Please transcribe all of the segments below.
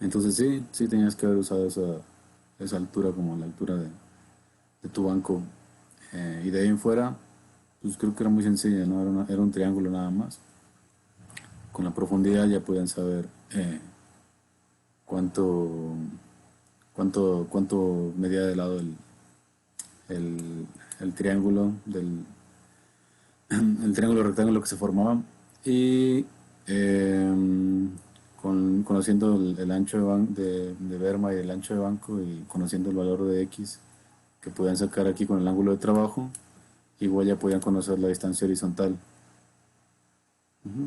Entonces sí tenías que haber usado esa altura como la altura de tu banco. Y de ahí en fuera, pues creo que era muy sencilla, ¿no? Era un triángulo nada más. Con la profundidad ya podían saber cuánto, cuánto medía de lado el, el triángulo el triángulo rectángulo que se formaba. Y conociendo el ancho de Berma y el ancho de banco y conociendo el valor de X que podían sacar aquí con el ángulo de trabajo, igual ya podían conocer la distancia horizontal.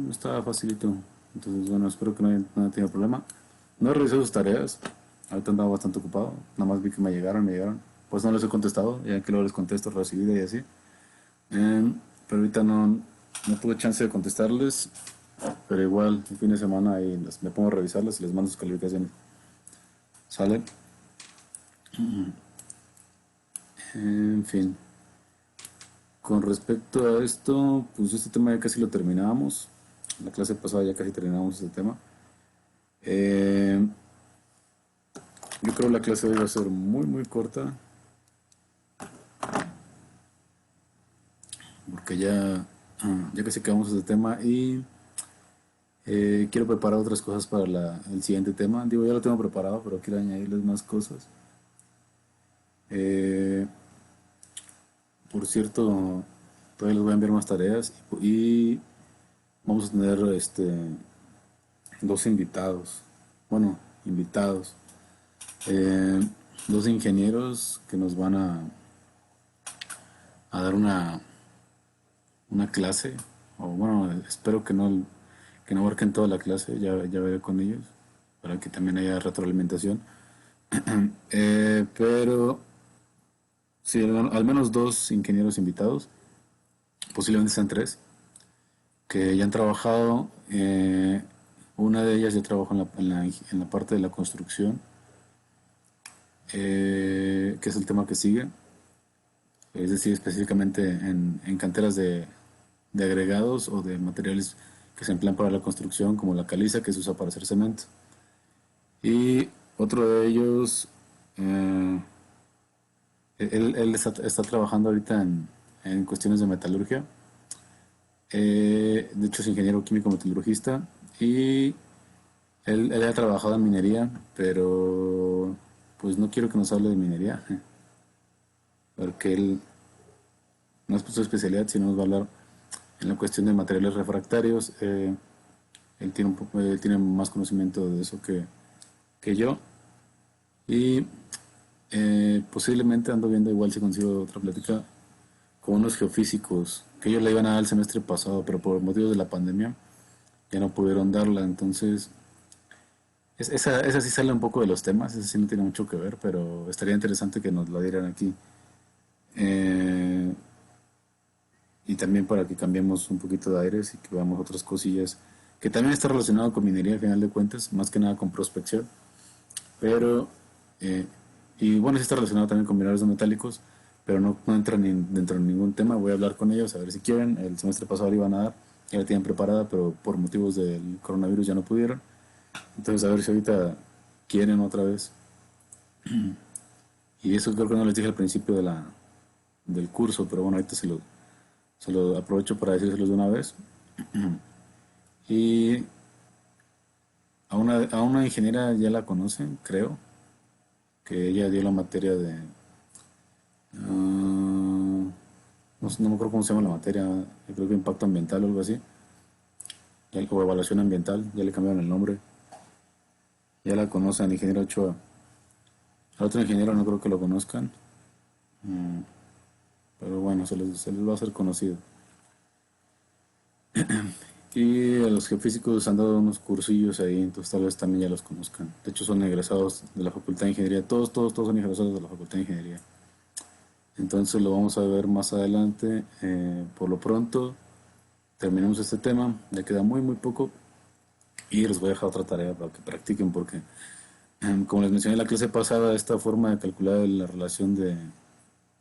Estaba facilito. Entonces, bueno, espero que no haya tenido problema. No he revisado sus tareas. Ahorita andaba bastante ocupado. Nada más vi que me llegaron. Pues no les he contestado, ya que luego les contesto recibida y así. Pero ahorita no tuve chance de contestarles. Pero igual, el fin de semana ahí me pongo a revisarlas y les mando sus calificaciones. ¿Sale? En fin. Con respecto a esto, pues este tema ya casi lo terminábamos. La clase pasada ya casi terminamos este tema. Eh, yo creo que la clase de hoy va a ser muy corta, porque ya casi acabamos este tema y quiero preparar otras cosas para el siguiente tema. Digo, ya lo tengo preparado, pero quiero añadirles más cosas. Eh, por cierto, todavía les voy a enviar más tareas y vamos a tener dos invitados. Bueno, invitados. Eh, dos ingenieros que nos van a dar una clase, o bueno, espero que no abarquen toda la clase, ya veré con ellos, para que también haya retroalimentación. Pero sí, al menos dos ingenieros invitados, posiblemente sean tres, que ya han trabajado. Una de ellas ya trabajó en la parte de la construcción, que es el tema que sigue, es decir, específicamente en canteras de agregados o de materiales que se emplean para la construcción, como la caliza que se usa para hacer cemento. Y otro de ellos, eh, él está trabajando ahorita en cuestiones de metalurgia. De hecho es ingeniero químico metalurgista y él ha trabajado en minería, pero pues no quiero que nos hable de minería, porque él no es su especialidad, sino nos va a hablar en la cuestión de materiales refractarios. Él tiene más conocimiento de eso que yo. Y posiblemente ando viendo igual si consigo otra plática con unos geofísicos que ellos le iban a dar el semestre pasado, pero por motivos de la pandemia ya no pudieron darla. Entonces, esa sí sale un poco de los temas, esa sí no tiene mucho que ver, pero estaría interesante que nos la dieran aquí. Eh, y también para que cambiemos un poquito de aires y que veamos otras cosillas que también está relacionado con minería al final de cuentas, más que nada con prospección, pero eh, y bueno, sí está relacionado también con minerales no metálicos, pero no entra dentro de ningún tema. Voy a hablar con ellos a ver si quieren. El semestre pasado le iban a dar, ya la tienen preparada, pero por motivos del coronavirus ya no pudieron. Entonces a ver si ahorita quieren otra vez. Y eso creo que no les dije al principio del curso, pero bueno, ahorita se lo aprovecho para decírselos de una vez. Y a una ingeniera ya la conocen, creo, que ella dio la materia de... no me acuerdo cómo se llama la materia, yo creo que impacto ambiental o algo así, o evaluación ambiental, ya le cambiaron el nombre. Ya la conocen, el ingeniero Ochoa. Al otro ingeniero no creo que lo conozcan, pero bueno, se les va a hacer conocido. Y a los geofísicos han dado unos cursillos ahí, entonces tal vez también ya los conozcan. De hecho son egresados de la Facultad de Ingeniería, todos son egresados de la Facultad de Ingeniería. Entonces lo vamos a ver más adelante. Por lo pronto terminamos este tema, ya queda muy poco y les voy a dejar otra tarea para que practiquen porque como les mencioné en la clase pasada, esta forma de calcular la relación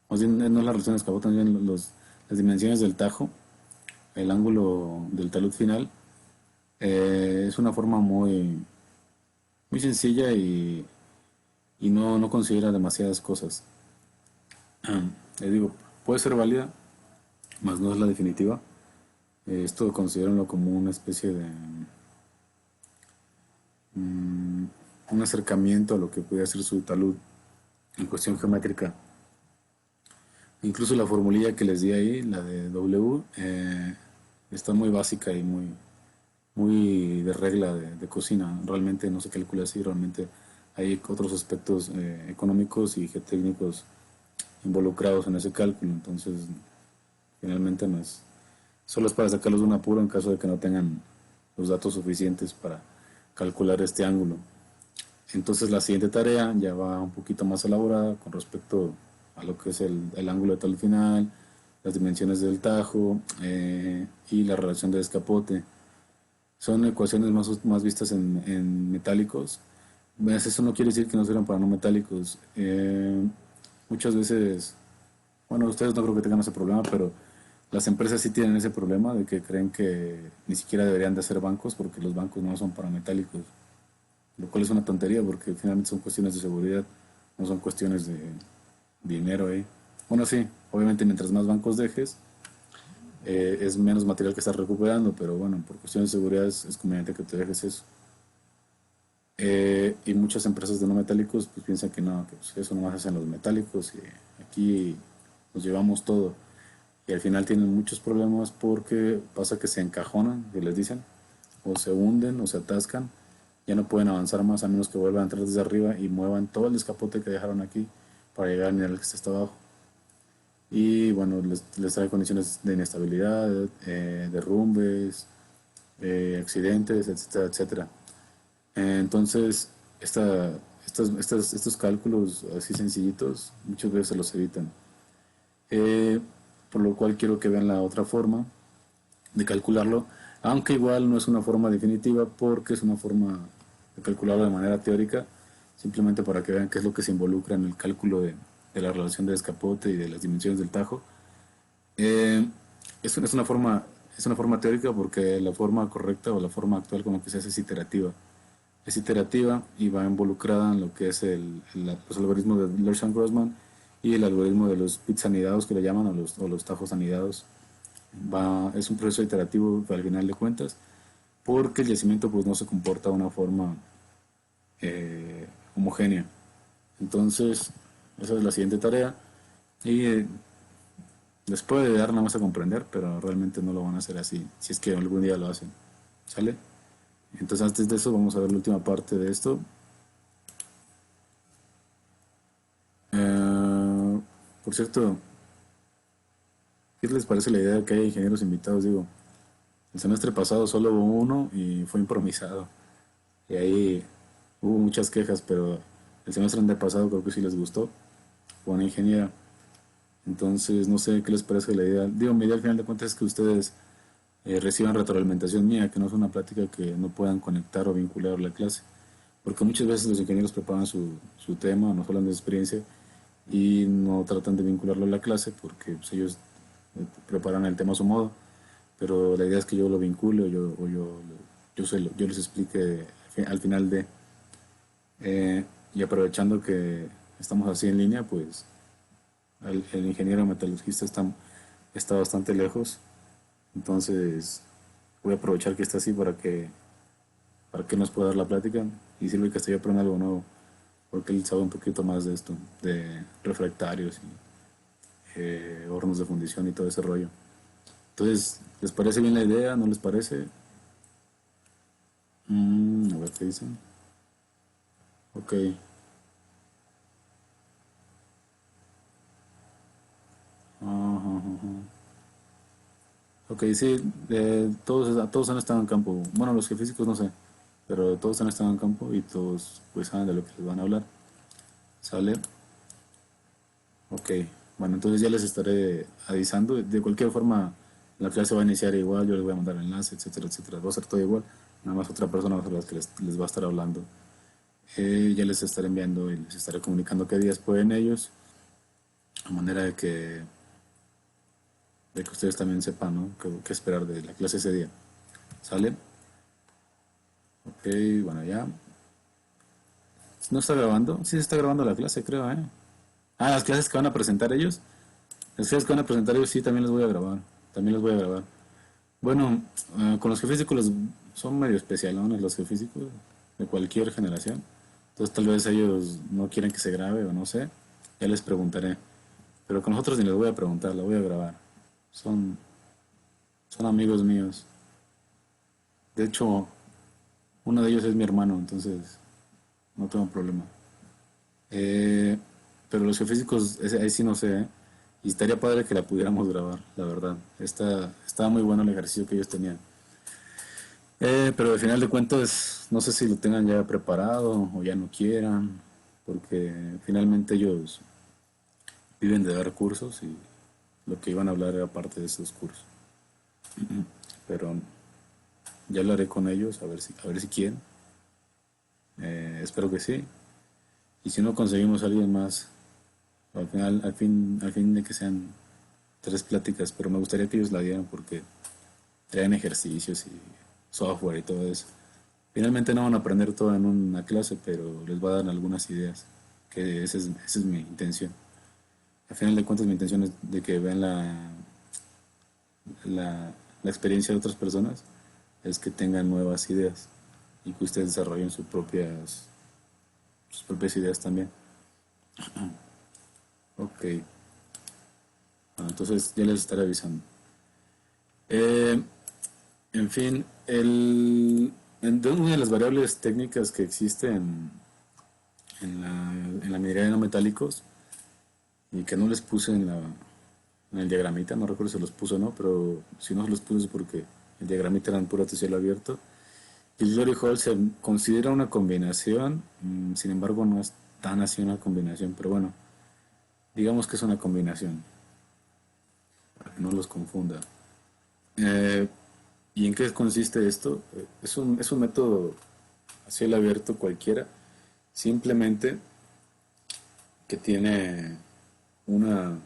más bien no es la relación de escapó, también las dimensiones del tajo, el ángulo del talud final, es una forma muy sencilla y no considera demasiadas cosas. Les digo, puede ser válida, mas no es la definitiva. Esto considérenlo como una especie de un acercamiento a lo que puede ser su talud en cuestión geométrica. Incluso la formulilla que les di ahí, la de W, está muy básica y muy de regla de cocina. Realmente no se calcula así, realmente hay otros aspectos económicos y geotécnicos involucrados en ese cálculo. Entonces, finalmente no es, solo es para sacarlos de un apuro en caso de que no tengan los datos suficientes para calcular este ángulo. Entonces la siguiente tarea ya va un poquito más elaborada con respecto a lo que es el ángulo de tal final, las dimensiones del tajo y la relación de descapote. Son ecuaciones más vistas en metálicos. Eso no quiere decir que no sirvan para no metálicos. Muchas veces, bueno, ustedes no creo que tengan ese problema, pero las empresas sí tienen ese problema de que creen que ni siquiera deberían de ser bancos porque los bancos no son para metálicos, lo cual es una tontería porque finalmente son cuestiones de seguridad, no son cuestiones de dinero. Bueno, sí, obviamente mientras más bancos dejes, es menos material que estás recuperando, pero bueno, por cuestiones de seguridad es conveniente que te dejes eso. Y muchas empresas de no metálicos pues piensan que no, que pues, eso nomás hacen los metálicos y aquí nos llevamos todo. Y al final tienen muchos problemas porque pasa que se encajonan, que les dicen, o se hunden o se atascan, ya no pueden avanzar más a menos que vuelvan a entrar desde arriba y muevan todo el escapote que dejaron aquí para llegar al nivel que está abajo. Y bueno, les trae condiciones de inestabilidad, derrumbes, accidentes, etcétera, etcétera. Entonces, estos cálculos así sencillitos muchas veces se los evitan. Eh, por lo cual quiero que vean la otra forma de calcularlo, aunque igual no es una forma definitiva porque es una forma de calcularlo de manera teórica, simplemente para que vean qué es lo que se involucra en el cálculo de la relación de descapote y de las dimensiones del tajo. Eh, es una forma teórica porque la forma correcta o la forma actual con la que se hace es iterativa. Es iterativa y va involucrada en lo que es el algoritmo de Lerchan-Grossman y el algoritmo de los bits anidados que le llaman o los tajos anidados. Es un proceso iterativo al final de cuentas porque el yacimiento pues no se comporta de una forma homogénea. Entonces, esa es la siguiente tarea y les puede dar nada más a comprender, pero realmente no lo van a hacer así, si es que algún día lo hacen. ¿Sale? Entonces antes de eso vamos a ver la última parte de esto. Eh, por cierto, ¿qué les parece la idea de que haya ingenieros invitados? Digo, el semestre pasado solo hubo uno y fue improvisado. Y ahí hubo muchas quejas, pero el semestre antepasado creo que sí les gustó. Fue una ingeniera. Entonces, no sé qué les parece la idea. Digo, mi idea al final de cuentas es que ustedes reciban retroalimentación mía, que no es una plática que no puedan conectar o vincular a la clase. Porque muchas veces los ingenieros preparan su tema, nos hablan de su experiencia y no tratan de vincularlo a la clase porque pues, ellos preparan el tema a su modo. Pero la idea es que yo lo vincule yo les explique al final de... y aprovechando que estamos así en línea, pues el ingeniero metalurgista está bastante lejos. Entonces voy a aprovechar que está así para que nos pueda dar la plática y sirve que hasta yo aprenda algo nuevo, porque él sabe un poquito más de esto, de refractarios y hornos de fundición y todo ese rollo. Entonces, ¿les parece bien la idea? ¿No les parece? A ver qué dicen. Ok. Ajá, ajá. Ok, sí, todos han estado en campo. Bueno, los físicos no sé, pero todos han estado en campo y todos pues saben de lo que les van a hablar. ¿Sale? Ok, bueno, entonces ya les estaré avisando. De cualquier forma, la clase va a iniciar igual, yo les voy a mandar el enlace, etcétera, etcétera. Va a ser todo igual, nada más otra persona va a ser la que les va a estar hablando. Ya les estaré enviando y les estaré comunicando qué días pueden ellos, a manera de que ustedes también sepan, ¿no? Qué esperar de la clase ese día. ¿Sale? Ok, bueno, ya. ¿No está grabando? Sí, se está grabando la clase, creo, ¿eh? Ah, las clases que van a presentar ellos. Las clases que van a presentar ellos sí, también las voy a grabar. También las voy a grabar. Bueno, con los geofísicos son medio especialones los geofísicos de cualquier generación. Entonces tal vez ellos no quieren que se grabe o no sé. Ya les preguntaré. Pero con nosotros ni les voy a preguntar, la voy a grabar. Son, son amigos míos. De hecho, uno de ellos es mi hermano, entonces no tengo problema. Eh, pero los geofísicos, ahí sí no sé, ¿eh? Y estaría padre que la pudiéramos grabar, la verdad. Estaba muy bueno el ejercicio que ellos tenían. Pero al final de cuentas, no sé si lo tengan ya preparado o ya no quieran, porque finalmente ellos viven de dar cursos y lo que iban a hablar era parte de esos cursos. Pero ya hablaré con ellos a ver si quieren. Espero que sí. Y si no conseguimos a alguien más, al fin de que sean 3 pláticas, pero me gustaría que ellos la dieran porque traen ejercicios y software y todo eso. Finalmente no van a aprender todo en una clase, pero les va a dar algunas ideas, que esa es mi intención. Al final de cuentas mi intención es de que vean la experiencia de otras personas, es que tengan nuevas ideas y que ustedes desarrollen sus propias ideas también. Ok, bueno, entonces ya les estaré avisando. Eh, en fin, de una de las variables técnicas que existe en la minería de no metálicos y que no les puse en el diagramita, no recuerdo si los puse o no, pero si no se los puse es porque el diagramita era en puro cielo abierto. Y el Glory Hole se considera una combinación, sin embargo no es tan así una combinación, pero bueno, digamos que es una combinación, para que no los confunda. Eh, ¿Y en qué consiste esto? Es un método a cielo abierto cualquiera, simplemente que tiene una,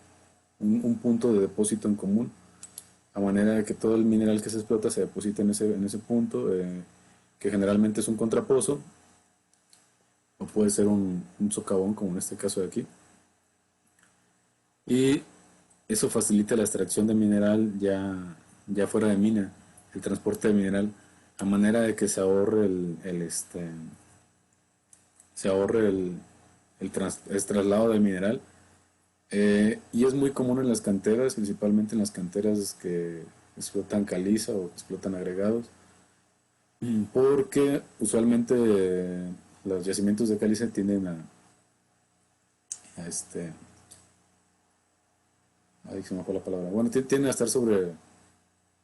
un punto de depósito en común, a manera de que todo el mineral que se explota se deposita en ese punto, que generalmente es un contrapozo, o puede ser un socavón, como en este caso de aquí. Y eso facilita la extracción de mineral ya fuera de mina, el transporte de mineral, a manera de que se ahorre el traslado del mineral. Y es muy común en las canteras, principalmente en las canteras que explotan caliza o que explotan agregados, porque usualmente los yacimientos de caliza tienden a ahí se me fue la palabra, bueno, tienden a estar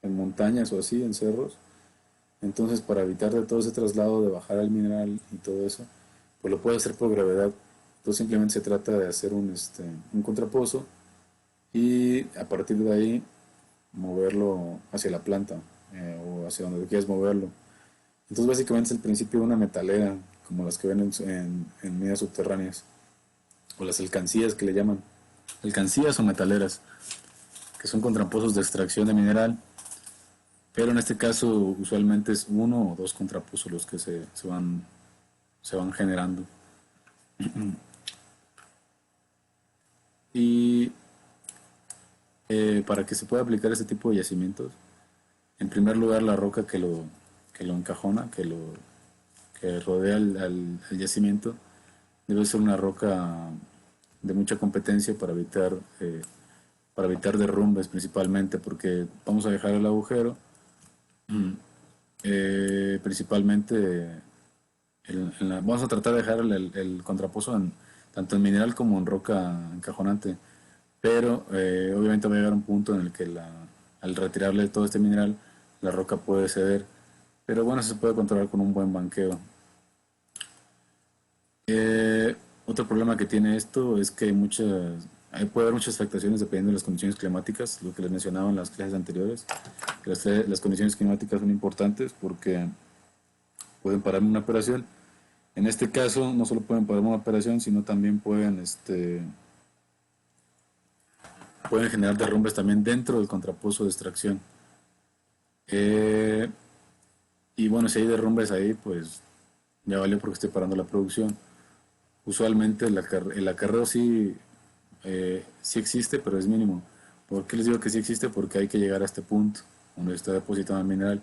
en montañas o así, en cerros. Entonces, para evitar de todo ese traslado de bajar el mineral y todo eso, pues lo puede hacer por gravedad. Entonces simplemente se trata de hacer un contrapozo y a partir de ahí moverlo hacia la planta, o hacia donde quieras moverlo. Entonces básicamente es el principio de una metalera, como las que ven en minas subterráneas, o las alcancías que le llaman, alcancías o metaleras, que son contrapozos de extracción de mineral, pero en este caso usualmente es uno o dos contrapozos los que se van generando. Y para que se pueda aplicar este tipo de yacimientos, en primer lugar la roca que lo encajona, que rodea al yacimiento, debe ser una roca de mucha competencia para evitar derrumbes principalmente, porque vamos a dejar el agujero, principalmente vamos a tratar de dejar el contrapozo tanto en mineral como en roca encajonante, pero obviamente va a llegar un punto en el que al retirarle todo este mineral, la roca puede ceder, pero bueno, se puede controlar con un buen banqueo. Otro problema que tiene esto es que puede haber muchas afectaciones dependiendo de las condiciones climáticas, lo que les mencionaba en las clases anteriores, que las condiciones climáticas son importantes porque pueden parar una operación. En este caso, no solo pueden parar una operación, sino también pueden generar derrumbes también dentro del contrapozo de extracción. Eh, y bueno, si hay derrumbes ahí, pues ya valió porque estoy parando la producción. usualmente el acarreo sí, sí existe, pero es mínimo. ¿Por qué les digo que sí existe? Porque hay que llegar a este punto donde está depositado el mineral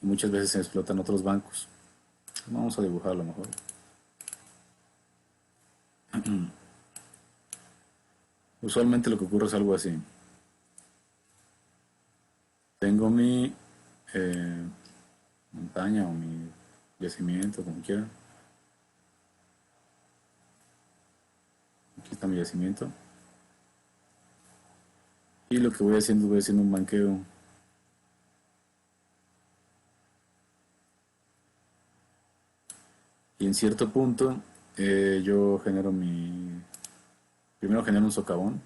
y muchas veces se explotan otros bancos. Vamos a dibujarlo mejor. Usualmente lo que ocurre es algo así. Tengo mi eh, montaña o mi yacimiento, como quieran. Aquí está mi yacimiento. Y lo que voy haciendo un banqueo. Y en cierto punto yo genero mi... Primero genero un socavón.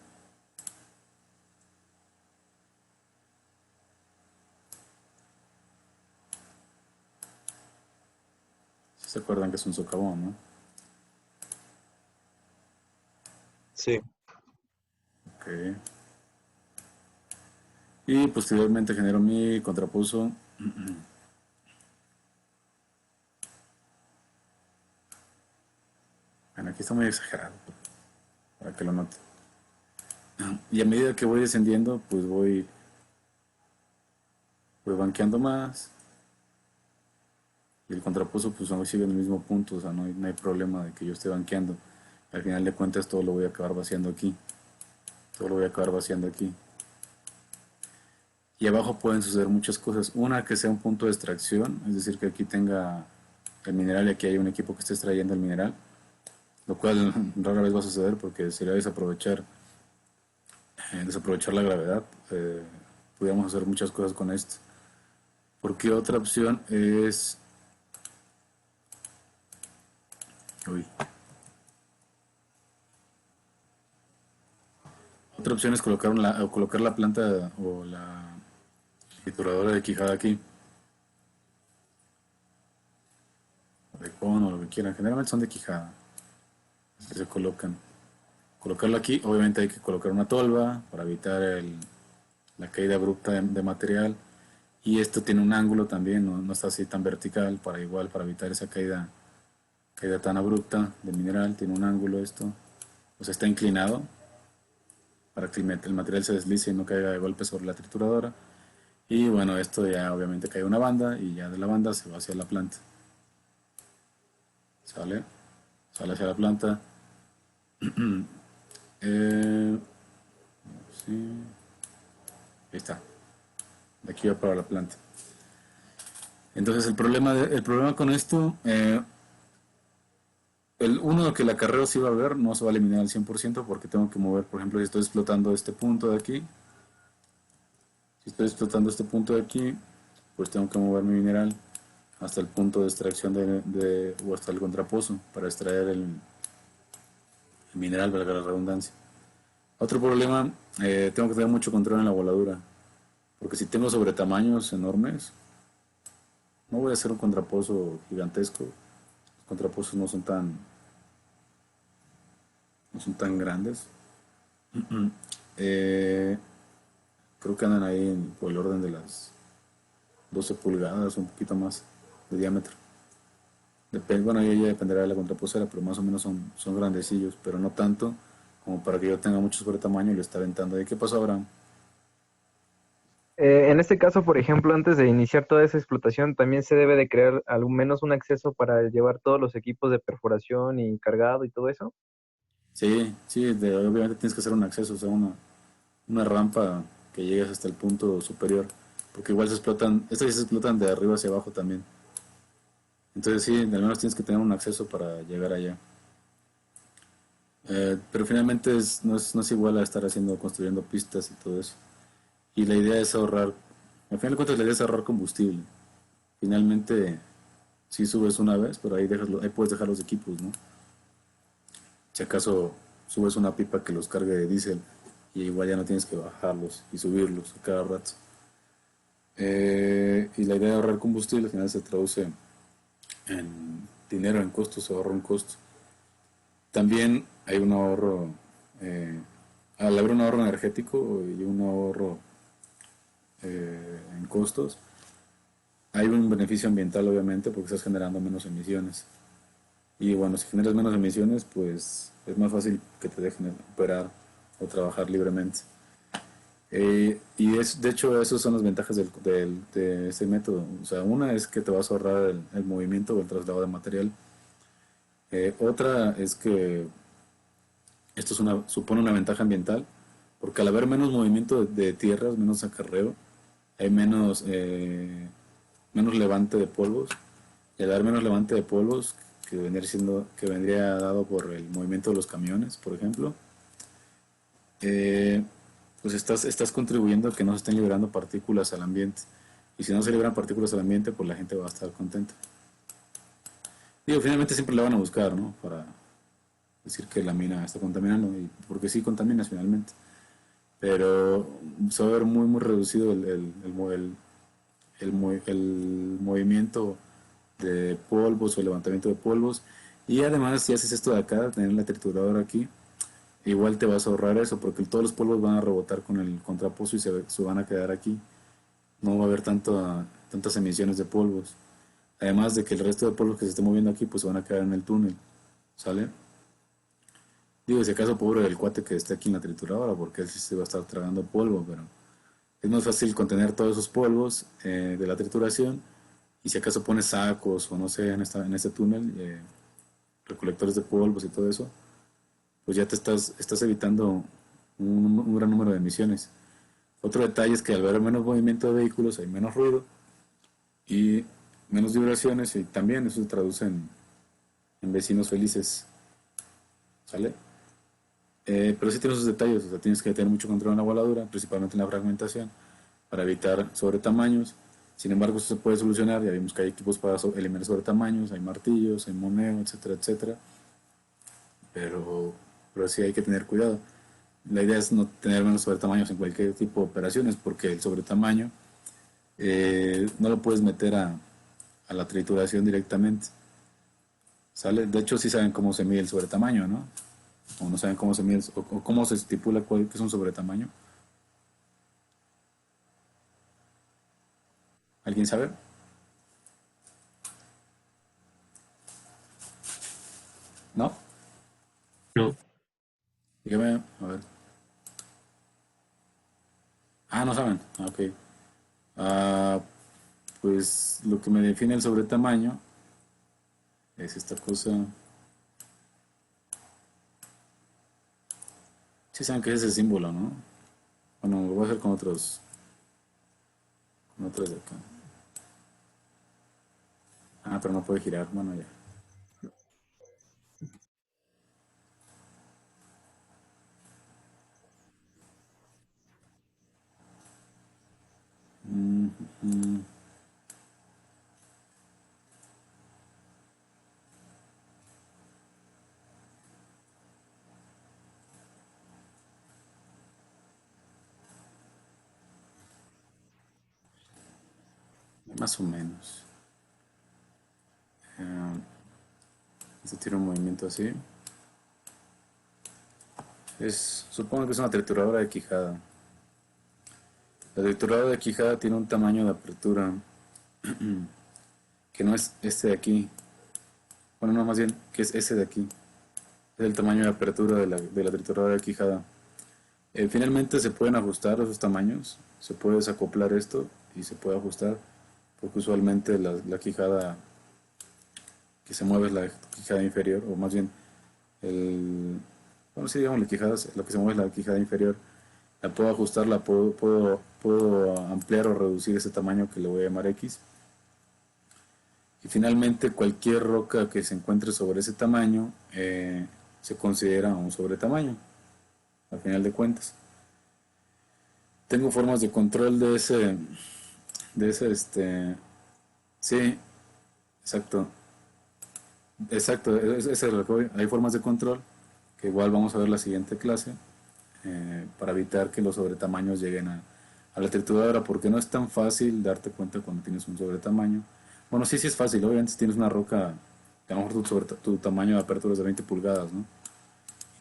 Si se acuerdan que es un socavón, ¿no? Sí. Ok. Y posteriormente genero mi contrapuso. Bueno, aquí está muy exagerado, para que lo noten. Y a medida que voy descendiendo, pues voy banqueando más. Y el contrapuso pues aún sigue en el mismo punto, o sea, no hay problema de que yo esté banqueando. Al final de cuentas todo lo voy a acabar vaciando aquí. Todo lo voy a acabar vaciando aquí. Y abajo pueden suceder muchas cosas. Una, que sea un punto de extracción, es decir, que aquí tenga el mineral y aquí hay un equipo que esté extrayendo el mineral, lo cual rara vez va a suceder porque sería desaprovechar la gravedad. Pudiéramos hacer muchas cosas con esto. Porque otra opción es... Uy. Otra opción es colocar la planta o la trituradora de quijada aquí, de cono o lo que quieran. Generalmente son de quijada, que se colocan. Colocarlo aquí, obviamente hay que colocar una tolva para evitar la caída abrupta de material. Y esto tiene un ángulo también, no está así tan vertical, para evitar esa caída tan abrupta del mineral. Tiene un ángulo esto, o sea, está inclinado para que el material se deslice y no caiga de golpe sobre la trituradora. Y bueno, esto ya obviamente cae una banda y ya de la banda se va hacia la planta. Sale, sale hacia la planta. Eh, sí, ahí está. De aquí va para la planta. Entonces el problema con esto, uno, que el acarreo sí va a haber, no se va a eliminar al 100% porque tengo que mover, por ejemplo, si estoy explotando este punto de aquí, si estoy explotando este punto de aquí, pues tengo que mover mi mineral hasta el punto de extracción o hasta el contrapozo para extraer el mineral, valga la redundancia. Otro problema, tengo que tener mucho control en la voladura, porque si tengo sobretamaños enormes, no voy a hacer un contrapozo gigantesco. Los contrapozos no son tan grandes. Eh, Creo que andan ahí por el orden de las 12 pulgadas, un poquito más de diámetro. Bueno, ahí ya dependerá de la contraposera, pero más o menos son grandecillos, pero no tanto como para que yo tenga mucho sobretamaño y lo esté aventando. ¿Y qué pasó, Abraham? En este caso, por ejemplo, antes de iniciar toda esa explotación, también se debe de crear al menos un acceso para llevar todos los equipos de perforación y cargado y todo eso. Sí, sí, obviamente tienes que hacer un acceso, o sea, una rampa que llegues hasta el punto superior, porque igual estas sí se explotan de arriba hacia abajo también. Entonces sí, al menos tienes que tener un acceso para llegar allá. Pero finalmente no es igual a estar construyendo pistas y todo eso. Y la idea es ahorrar, al final de cuentas la idea es ahorrar combustible. Finalmente, sí subes una vez, pero ahí puedes dejar los equipos, ¿no? Si acaso subes una pipa que los cargue de diésel y igual ya no tienes que bajarlos y subirlos a cada rato. Y la idea de ahorrar combustible al final se traduce en dinero, en costos, se ahorra un costo. También hay un ahorro, al haber un ahorro energético y un ahorro en costos, hay un beneficio ambiental obviamente porque estás generando menos emisiones. Y bueno, si generas menos emisiones, pues es más fácil que te dejen operar o trabajar libremente. De hecho, esas son las ventajas de ese método. O sea, una es que te vas a ahorrar el movimiento o el traslado de material. Otra es que esto supone una ventaja ambiental, porque al haber menos movimiento de tierras, menos acarreo, hay menos levante de polvos. Y al haber menos levante de polvos, que vendría dado por el movimiento de los camiones, por ejemplo, eh, pues estás contribuyendo a que no se estén liberando partículas al ambiente. Y si no se liberan partículas al ambiente, pues la gente va a estar contenta. Digo, finalmente siempre la van a buscar, ¿no? Para decir que la mina está contaminando, porque sí contamina finalmente. Pero se va a ver muy, muy reducido el movimiento de polvos o el levantamiento de polvos. Y además, si haces esto de acá, tener la trituradora aquí, igual te vas a ahorrar eso, porque todos los polvos van a rebotar con el contraposo y se van a quedar aquí. No va a haber tantas emisiones de polvos. Además de que el resto de polvos que se esté moviendo aquí, pues se van a quedar en el túnel. ¿Sale? Digo, si acaso pobre del cuate que esté aquí en la trituradora, porque él sí se va a estar tragando polvo, pero es más fácil contener todos esos polvos de la trituración. Y si acaso pones sacos o no sé, en este túnel, recolectores de polvos y todo eso, pues ya estás evitando un gran número de emisiones. Otro detalle es que al haber menos movimiento de vehículos hay menos ruido y menos vibraciones y también eso se traduce en vecinos felices. ¿Sale? Pero sí tiene sus detalles, o sea, tienes que tener mucho control en la voladura, principalmente en la fragmentación, para evitar sobretamaños. Sin embargo, eso se puede solucionar, ya vimos que hay equipos para eliminar sobretamaños, hay martillos, hay moneo, etcétera, etcétera. Pero, pero sí hay que tener cuidado. La idea es no tener menos sobretamaños en cualquier tipo de operaciones, porque el sobretamaño no lo puedes meter a la trituración directamente. ¿Sale? De hecho, sí saben cómo se mide el sobretamaño, ¿no? O no saben cómo se mide, o cómo se estipula cuál que es un sobretamaño. ¿Alguien sabe? ¿No? No, Dígame, a ver. Ah, no saben. Ah, ok. Ah, pues lo que me define el sobretamaño es esta cosa. Sí saben que es ese símbolo, ¿no? Bueno, lo voy a hacer con otros de acá. Ah, pero no puede girar. Bueno, ya. Mm, mm, más o menos. Ah, este tiene un movimiento así. Supongo que es una trituradora de quijada. La trituradora de quijada tiene un tamaño de apertura que no es este de aquí. Bueno, no, más bien que es ese de aquí. Es el tamaño de apertura de la trituradora de quijada. Finalmente se pueden ajustar esos tamaños. Se puede desacoplar esto y se puede ajustar. Porque usualmente la quijada que se mueve es la quijada inferior. O más bien, el, bueno, sí, digamos la quijada, lo que se mueve es la quijada inferior. La puedo ajustar, puedo ampliar o reducir ese tamaño que le voy a llamar X. Y finalmente cualquier roca que se encuentre sobre ese tamaño se considera un sobretamaño, al final de cuentas. Tengo formas de control de ese, sí, exacto, exacto, ese es lo que voy. Hay formas de control que igual vamos a ver la siguiente clase para evitar que los sobretamaños lleguen a la trituradora, porque no es tan fácil darte cuenta cuando tienes un sobretamaño. Bueno, sí, sí es fácil, obviamente si tienes una roca, que a lo mejor tu tamaño de apertura es de 20 pulgadas, ¿no?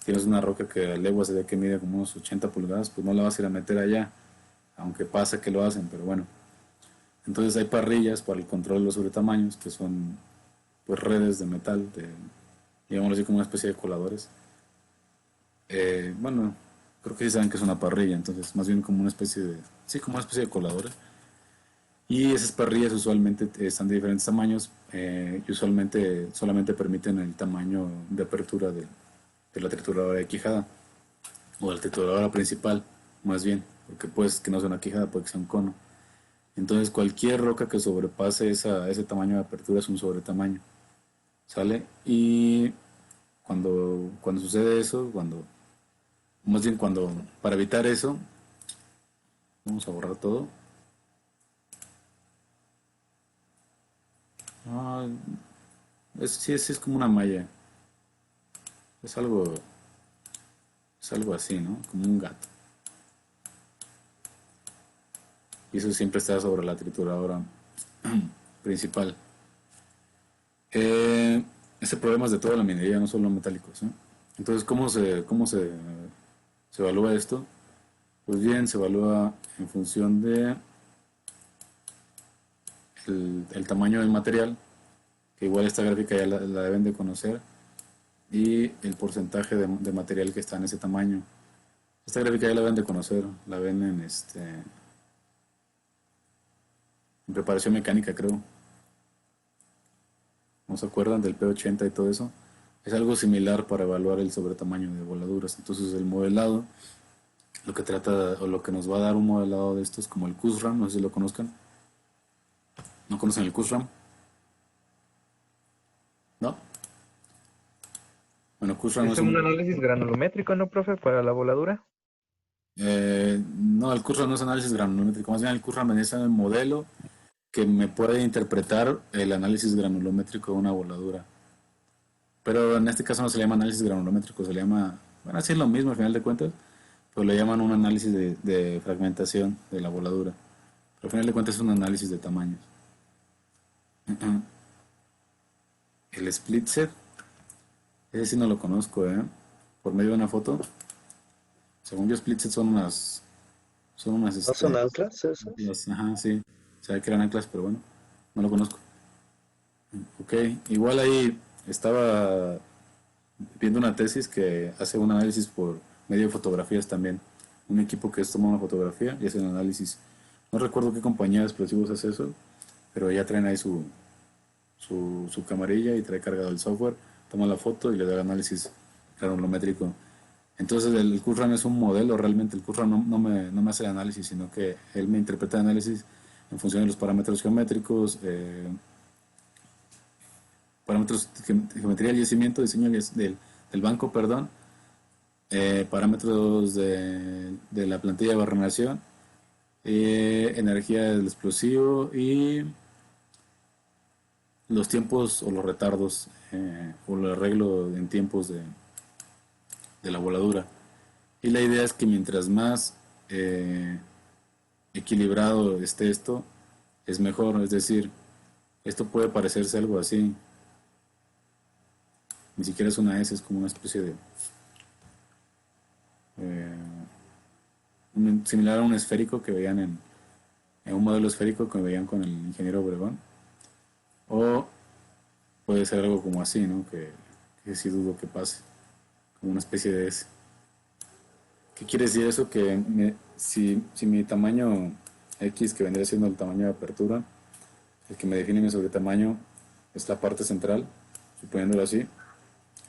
Tienes una roca que a legua se ve que mide como unos 80 pulgadas, pues no la vas a ir a meter allá, aunque pasa que lo hacen, pero bueno. Entonces hay parrillas para el control de los sobretamaños, que son pues redes de metal digámoslo así, como una especie de coladores. Bueno, creo que sí saben que es una parrilla, entonces más bien como una especie de, sí, como una especie de coladores. Y esas parrillas usualmente están de diferentes tamaños y usualmente solamente permiten el tamaño de apertura de la trituradora de quijada o de la trituradora principal, más bien, porque pues que no sea una quijada, puede que sea un cono. Entonces cualquier roca que sobrepase ese tamaño de apertura es un sobretamaño, ¿sale? Y cuando sucede eso, más bien para evitar eso, vamos a borrar todo. Ah, sí, es como una malla, es algo, es algo así, ¿no? Como un gato. Y eso siempre está sobre la trituradora principal. Ese problema es de toda la minería, no solo metálicos, ¿eh? Entonces, se evalúa esto? Pues bien, se evalúa en función de el tamaño del material, que igual esta gráfica ya la deben de conocer, y el porcentaje de material que está en ese tamaño. Esta gráfica ya la deben de conocer, la ven en preparación mecánica, creo. ¿No se acuerdan del P80 y todo eso? Es algo similar para evaluar el sobretamaño de voladuras. Entonces el modelado, lo que trata o lo que nos va a dar un modelado de estos como el QSRAM, no sé si lo conozcan. ¿No conocen el QSRAM? ¿No? Bueno, QSRAM Es es un un... análisis granulométrico, ¿no, profe? Para la voladura. no, el QSRAM no es análisis granulométrico, más bien el QSRAM es el modelo que me puede interpretar el análisis granulométrico de una voladura. Pero en este caso no se le llama análisis granulométrico, se le llama, bueno, así es lo mismo al final de cuentas, pero le llaman un análisis de fragmentación de la voladura. Pero al final de cuentas es un análisis de tamaños. El split set, ese sí no lo conozco, ¿eh? Por medio de una foto. Según yo, split set son unas, ¿No son anclas esas? anclas, ajá, sí. Sabía que eran anclas, pero bueno, no lo conozco. Ok, igual ahí estaba viendo una tesis que hace un análisis por medio de fotografías también. Un equipo que toma una fotografía y hace un análisis. No recuerdo qué compañía de explosivos hace eso, pero ya traen ahí su camarilla y trae cargado el software, toma la foto y le da el análisis granulométrico. Entonces el QRAM es un modelo, realmente el QRAM no me hace el análisis, sino que él me interpreta el análisis en función de los parámetros geométricos, parámetros de geometría del yacimiento, diseño del banco, perdón, parámetros de la plantilla de barrenación, energía del explosivo y los tiempos o los retardos o el arreglo en tiempos de la voladura. Y la idea es que mientras más equilibrado esté esto, es mejor. Es decir, esto puede parecerse algo así. Ni siquiera es una S, es como una especie de... eh, similar a un esférico que veían en un modelo esférico que veían con el ingeniero Obregón. O puede ser algo como así, ¿no? Que sí dudo que pase. Como una especie de S. ¿Qué quiere decir eso? Que si mi tamaño X, que vendría siendo el tamaño de apertura, el que me define mi sobretamaño es la parte central, suponiéndolo así.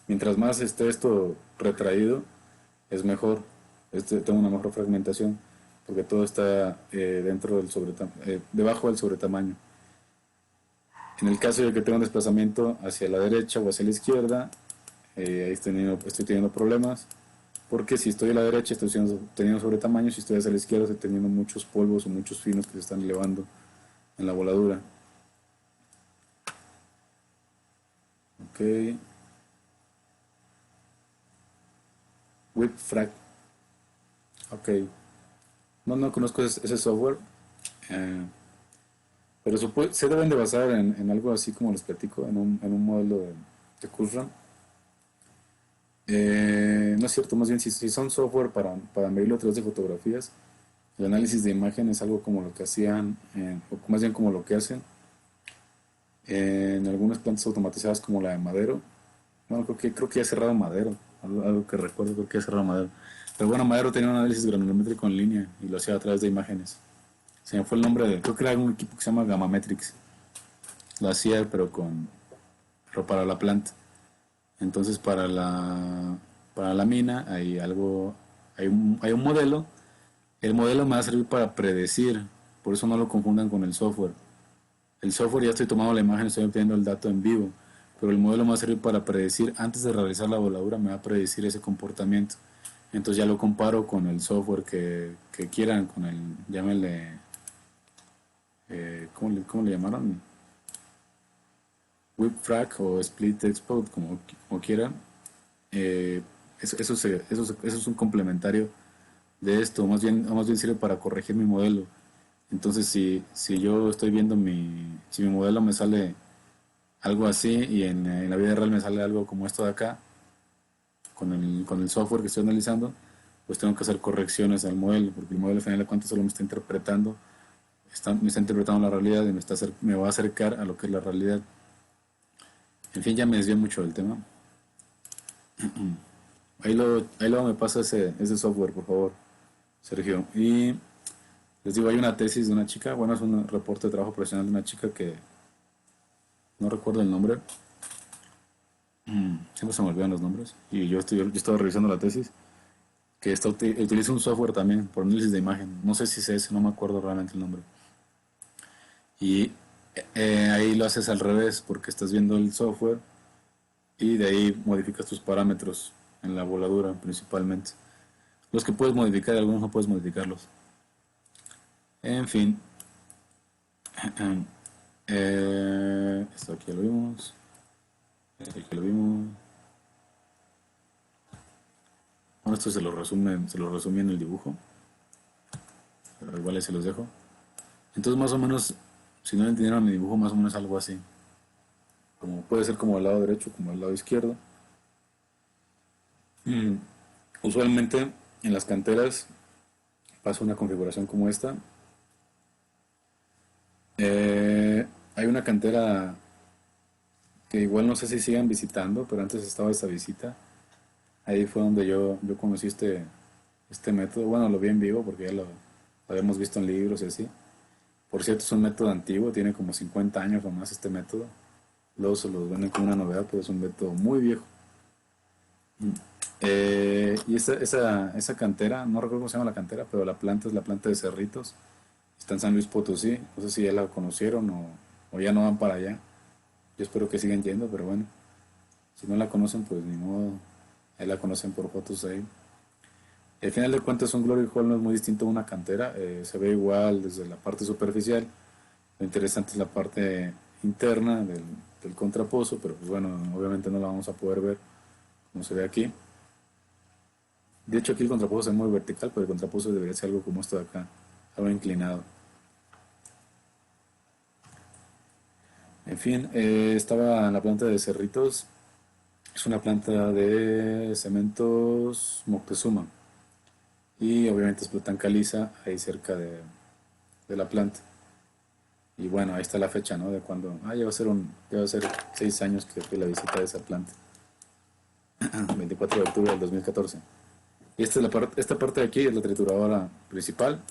Mientras más esté esto retraído, es mejor. Tengo una mejor fragmentación, porque todo está debajo del sobretamaño. En el caso de que tenga un desplazamiento hacia la derecha o hacia la izquierda, ahí estoy teniendo problemas, porque si estoy a la derecha estoy teniendo sobretamaño, si estoy hacia la izquierda estoy teniendo muchos polvos o muchos finos que se están elevando en la voladura. Ok. Whip Frag. Ok. No conozco ese software. eh, pero se deben de basar en algo así como les platico, en un modelo de QSRAM. No es cierto, más bien si son software para medirlo a través de fotografías, el análisis de imagen es algo como lo que hacían, o más bien como lo que hacen en algunas plantas automatizadas como la de Madero, Bueno, creo que ya cerrado Madero, algo que recuerdo, creo que ya cerrado Madero. Pero bueno, Madero tenía un análisis granulométrico en línea y lo hacía a través de imágenes. Se me fue el nombre creo que era un equipo que se llama Gamma Metrics. Lo hacía, pero para la planta. Entonces para la mina hay un modelo. El modelo me va a servir para predecir, por eso no lo confundan con el software. El software ya estoy tomando la imagen, estoy obteniendo el dato en vivo, pero el modelo me va a servir para predecir, antes de realizar la voladura me va a predecir ese comportamiento. Entonces ya lo comparo con el software que quieran, con el, llámenle, ¿cómo le llamaron? Whipfrag o Split Export, como quieran. Eh, eso es un complementario de esto, más bien sirve para corregir mi modelo. Entonces, si yo estoy viendo si mi modelo me sale algo así y en la vida real me sale algo como esto de acá, con el software que estoy analizando, pues tengo que hacer correcciones al modelo, porque el modelo al final de cuentas solo me está interpretando, me está interpretando la realidad y me va a acercar a lo que es la realidad. En fin, ya me desvié mucho del tema. Ahí luego me pasa ese software, por favor, Sergio. Y les digo, hay una tesis de una chica, bueno, es un reporte de trabajo profesional de una chica que no recuerdo el nombre, siempre se me olvidan los nombres, y yo estaba revisando la tesis, que utiliza un software también por análisis de imagen, no sé si es ese, no me acuerdo realmente el nombre. Y ahí lo haces al revés, porque estás viendo el software y de ahí modificas tus parámetros en la voladura principalmente. Los que puedes modificar, algunos no puedes modificarlos. En fin, esto aquí ya lo vimos. Aquí lo vimos. Bueno, esto se lo resumí en el dibujo, pero igual ahí se los dejo. Entonces más o menos, si no entendieron mi dibujo, más o menos algo así. Como puede ser como al lado derecho, como al lado izquierdo. Mm, Usualmente en las canteras pasa una configuración como esta. Hay una cantera que igual no sé si sigan visitando, pero antes estaba esta visita. Ahí fue donde yo conocí este método. Bueno, lo vi en vivo porque ya lo habíamos visto en libros y así. Por cierto, es un método antiguo, tiene como 50 años o más este método. Luego se los venden como una novedad, pero es un método muy viejo. Y esa cantera, no recuerdo cómo se llama la cantera, pero la planta es la planta de Cerritos. Está en San Luis Potosí. No sé si ya la conocieron o ya no van para allá. Yo espero que sigan yendo, pero bueno. Si no la conocen, pues ni modo. Ahí la conocen por fotos ahí. Al final de cuentas, un Glory Hole no es muy distinto a una cantera. Se ve igual desde la parte superficial. Lo interesante es la parte interna del contrapozo, pero pues bueno, obviamente no la vamos a poder ver como se ve aquí. De hecho, aquí el contrapozo es muy vertical, pero el contrapozo debería ser algo como esto de acá, algo inclinado. En fin, estaba en la planta de Cerritos. Es una planta de cementos Moctezuma. Y obviamente explotan caliza ahí cerca de la planta. Y bueno, ahí está la fecha, ¿no? De cuando. Ya va a ser 6 años que fue la visita de esa planta. 24 de octubre del 2014. Y esta parte de aquí es la trituradora principal.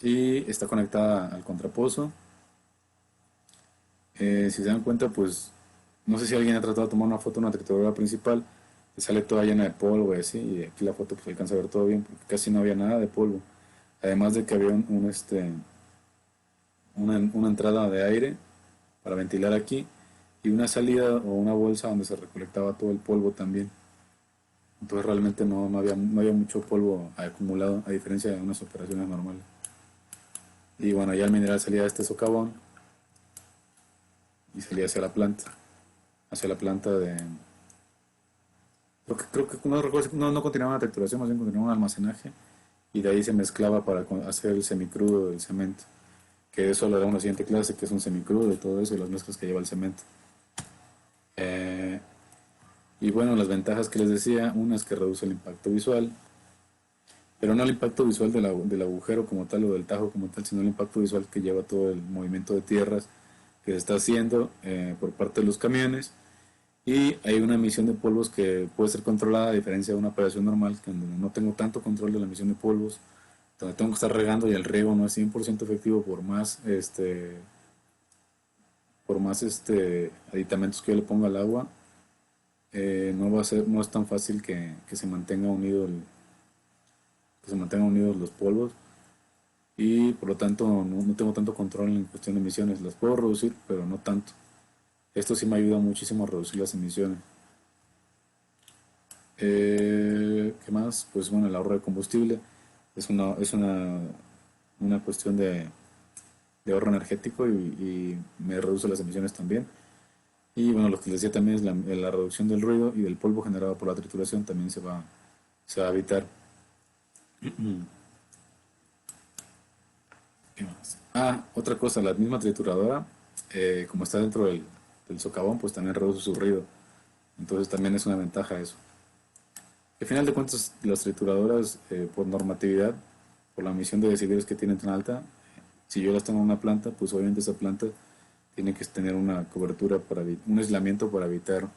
Y está conectada al contrapozo. Si se dan cuenta, pues. No sé si alguien ha tratado de tomar una foto de una trituradora principal. Que sale toda llena de polvo y así. Y aquí la foto pues alcanza a ver todo bien. Porque casi no había nada de polvo. Además de que había una entrada de aire para ventilar aquí y una salida o una bolsa donde se recolectaba todo el polvo también. Entonces realmente no había mucho polvo acumulado a diferencia de unas operaciones normales. Y bueno, ya el mineral salía de este socavón y salía hacia la planta de. Creo que no recuerdo, no continuaba la trituración, más bien continuaba un almacenaje y de ahí se mezclaba para hacer el semicrudo del cemento. Que eso lo da una siguiente clase, que es un semicrudo y todo eso, y las mezclas que lleva el cemento. Eh, y bueno, las ventajas que les decía, una es que reduce el impacto visual, pero no el impacto visual del agujero como tal o del tajo como tal, sino el impacto visual que lleva todo el movimiento de tierras que se está haciendo por parte de los camiones Y hay una emisión de polvos que puede ser controlada a diferencia de una operación normal, que donde no tengo tanto control de la emisión de polvos, donde tengo que estar regando y el riego no es 100% efectivo por más aditamentos que yo le ponga al agua. No es tan fácil que se mantengan unidos los polvos, y por lo tanto no tengo tanto control en cuestión de emisiones. Las puedo reducir, pero no tanto. Esto sí me ayuda muchísimo a reducir las emisiones. ¿Qué más? Pues bueno, el ahorro de combustible es una cuestión de ahorro energético, y me reduce las emisiones también. Y bueno, lo que les decía también es la reducción del ruido y del polvo generado por la trituración también se va a evitar. ¿Qué más? Otra cosa, la misma trituradora, como está dentro del socavón, pues también reduce su ruido. Entonces también es una ventaja eso. Al final de cuentas, las trituradoras, por normatividad, por la emisión de decibeles que tienen tan alta, si yo las tengo en una planta, pues obviamente esa planta tiene que tener una cobertura un aislamiento para evitar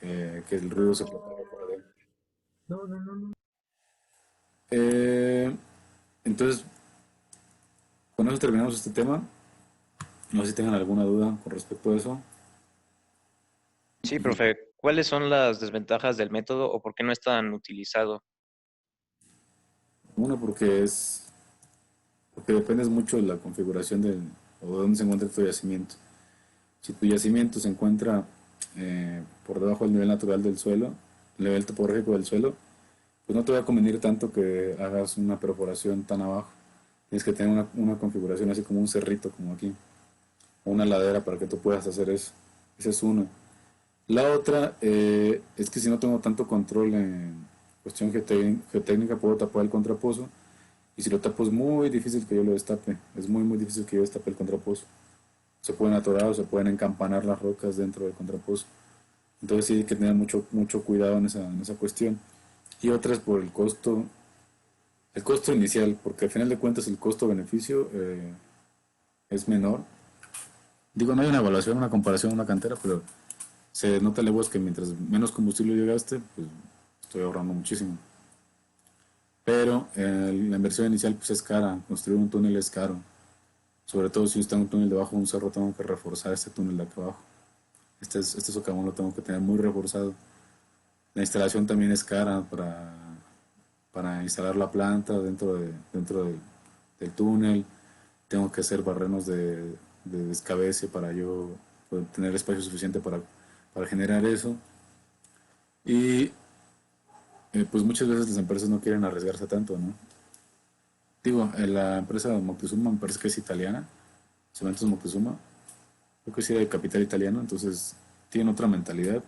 que el ruido se propague por adentro. Eh, entonces, con eso terminamos este tema. No sé si tengan alguna duda con respecto a eso. Sí, profe, ¿cuáles son las desventajas del método o por qué no es tan utilizado? Uno, porque dependes mucho de la configuración o de dónde se encuentra tu yacimiento. Si tu yacimiento se encuentra por debajo del nivel natural del suelo, el nivel topográfico del suelo, pues no te va a convenir tanto que hagas una perforación tan abajo. Tienes que tener una configuración así como un cerrito, como aquí, o una ladera para que tú puedas hacer eso. Esa es una. La otra es que si no tengo tanto control en cuestión geotécnica, puedo tapar el contrapozo. Y si lo tapo es muy difícil que yo lo destape. Es muy, muy difícil que yo destape el contrapozo. Se pueden atorar o se pueden encampanar las rocas dentro del contrapozo. Entonces sí hay que tener mucho, mucho cuidado en esa cuestión. Y otra es por el costo inicial, porque al final de cuentas el costo-beneficio es menor. Digo, no hay una evaluación, una comparación, una cantera, pero se nota a leguas que mientras menos combustible yo gaste, pues estoy ahorrando muchísimo. Pero la inversión inicial pues es cara, construir un túnel es caro. Sobre todo si está en un túnel debajo de un cerro, tengo que reforzar este túnel de acá abajo. Este socavón lo tengo que tener muy reforzado. La instalación también es cara para instalar la planta dentro del túnel. Tengo que hacer barrenos de descabece para yo poder tener espacio suficiente para generar eso. Y pues muchas veces las empresas no quieren arriesgarse tanto, ¿no? Digo, la empresa Moctezuma me parece que es italiana, Cementos Moctezuma, creo que sí de capital italiano, entonces tienen otra mentalidad.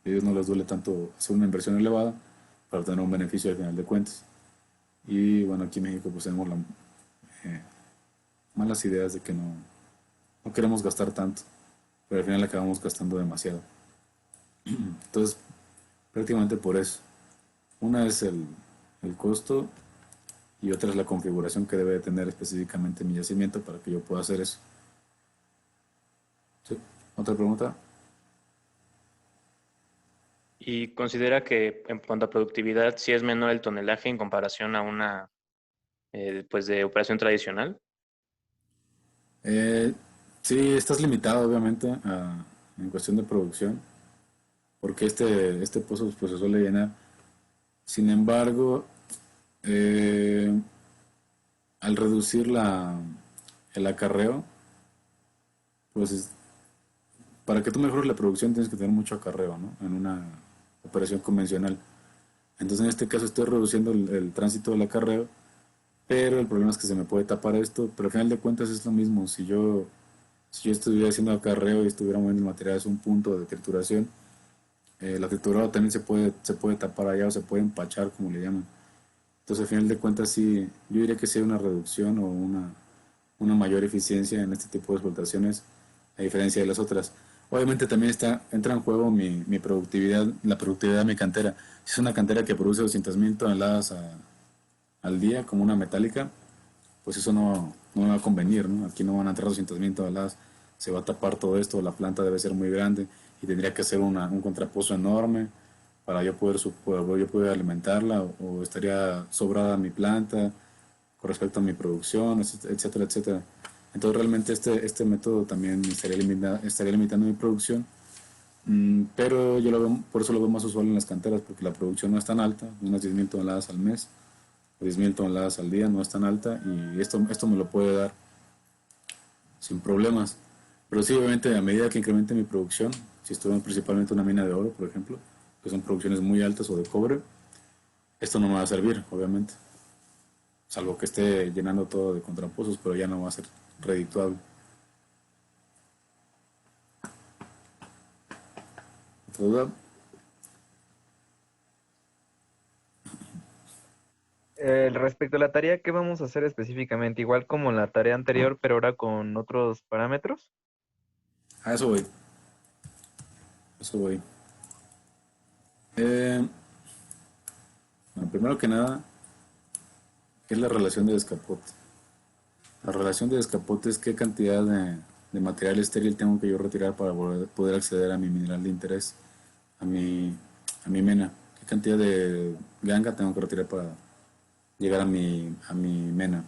A ellos no les duele tanto hacer una inversión elevada para tener un beneficio al final de cuentas. Y bueno, aquí en México pues tenemos eh, malas ideas de que no queremos gastar tanto, pero al final acabamos gastando demasiado. Entonces, prácticamente por eso. Una es el costo, y otra es la configuración que debe de tener específicamente mi yacimiento para que yo pueda hacer eso. ¿Sí? ¿Otra pregunta? ¿Y considera que en cuanto a productividad sí es menor el tonelaje en comparación a una pues de operación tradicional? Eh, sí, estás limitado obviamente en cuestión de producción, porque este pozo pues, se suele llenar. Sin embargo, eh, al reducir el acarreo, pues para que tú mejores la producción tienes que tener mucho acarreo, ¿no? En una operación convencional. Entonces en este caso estoy reduciendo el tránsito del acarreo, pero el problema es que se me puede tapar esto, pero al final de cuentas es lo mismo. Si yo estuviera haciendo acarreo y estuviera moviendo el material a un punto de trituración, la trituradora también se puede tapar allá o se puede empachar, como le llaman. Entonces, al final de cuentas, sí, yo diría que sí hay una reducción o una mayor eficiencia en este tipo de explotaciones, a diferencia de las otras. Obviamente también entra en juego mi productividad, la productividad de mi cantera. Si es una cantera que produce 200.000 toneladas al día, como una metálica, pues eso no me va a convenir, ¿no? Aquí no van a entrar 200.000 toneladas, se va a tapar todo esto, la planta debe ser muy grande, y tendría que hacer un contrapozo enorme para yo poder alimentarla o estaría sobrada mi planta con respecto a mi producción, etcétera, etcétera. Entonces realmente este método también estaría limitando mi producción. Pero yo lo veo, por eso lo veo más usual en las canteras, porque la producción no es tan alta, unas 10.000 toneladas al mes, o 10.000 toneladas al día, no es tan alta, y esto me lo puede dar sin problemas. Pero sí, obviamente, a medida que incremente mi producción, si estoy en principalmente una mina de oro, por ejemplo, que son producciones muy altas, o de cobre, esto no me va a servir, obviamente. Salvo que esté llenando todo de contrapozos, pero ya no va a ser redituable. ¿Otra duda? Respecto a la tarea, ¿qué vamos a hacer específicamente? Igual como en la tarea anterior, pero ahora con otros parámetros. A eso voy, a eso voy. Eh, bueno, primero que nada, ¿qué es la relación de descapote? La relación de descapote es qué cantidad de material estéril tengo que yo retirar para poder acceder a mi mineral de interés, a mi, a mi mena. ¿Qué cantidad de ganga tengo que retirar para llegar a mi mena?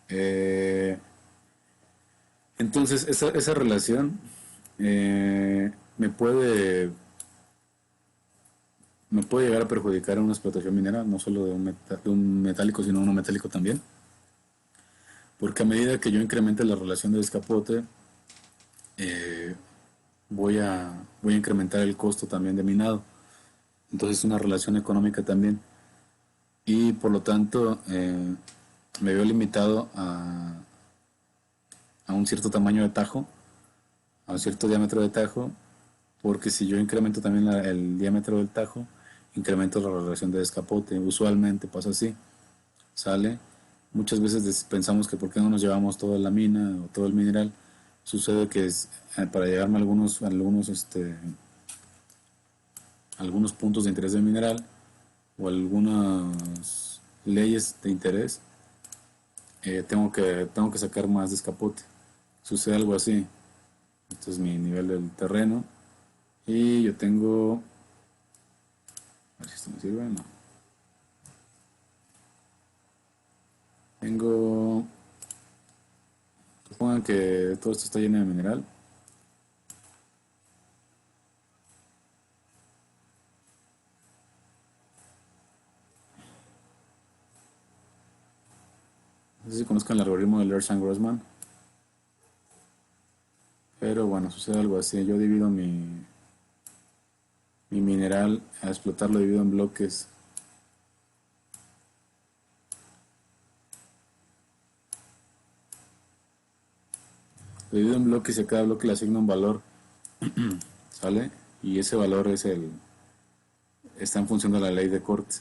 Eh, entonces, esa relación eh, me puede, me puede llegar a perjudicar en una explotación minera, no solo de un metálico, sino un no metálico también. Porque a medida que yo incremente la relación de descapote, eh, voy a incrementar el costo también de minado. Entonces es una relación económica también. Y por lo tanto me veo limitado a un cierto tamaño de tajo, a un cierto diámetro de tajo, porque si yo incremento también el diámetro del tajo, incremento la relación de descapote. Usualmente pasa así, sale. Muchas veces pensamos que por qué no nos llevamos toda la mina o todo el mineral. Sucede que para llegarme a algunos puntos de interés del mineral o algunas leyes de interés, tengo que sacar más de escapote. Sucede algo así. Este es mi nivel del terreno. Y yo tengo... A ver si esto me sirve. No. Tengo... Supongan que todo esto está lleno de mineral. No sé si conozcan el algoritmo de Lersan-Grossman. Pero bueno, sucede algo así. Yo divido mi mineral a explotar, lo divido en bloques. Lo divido en bloques y a cada bloque le asigno un valor. ¿Sale? Y ese valor está en función de la ley de corte.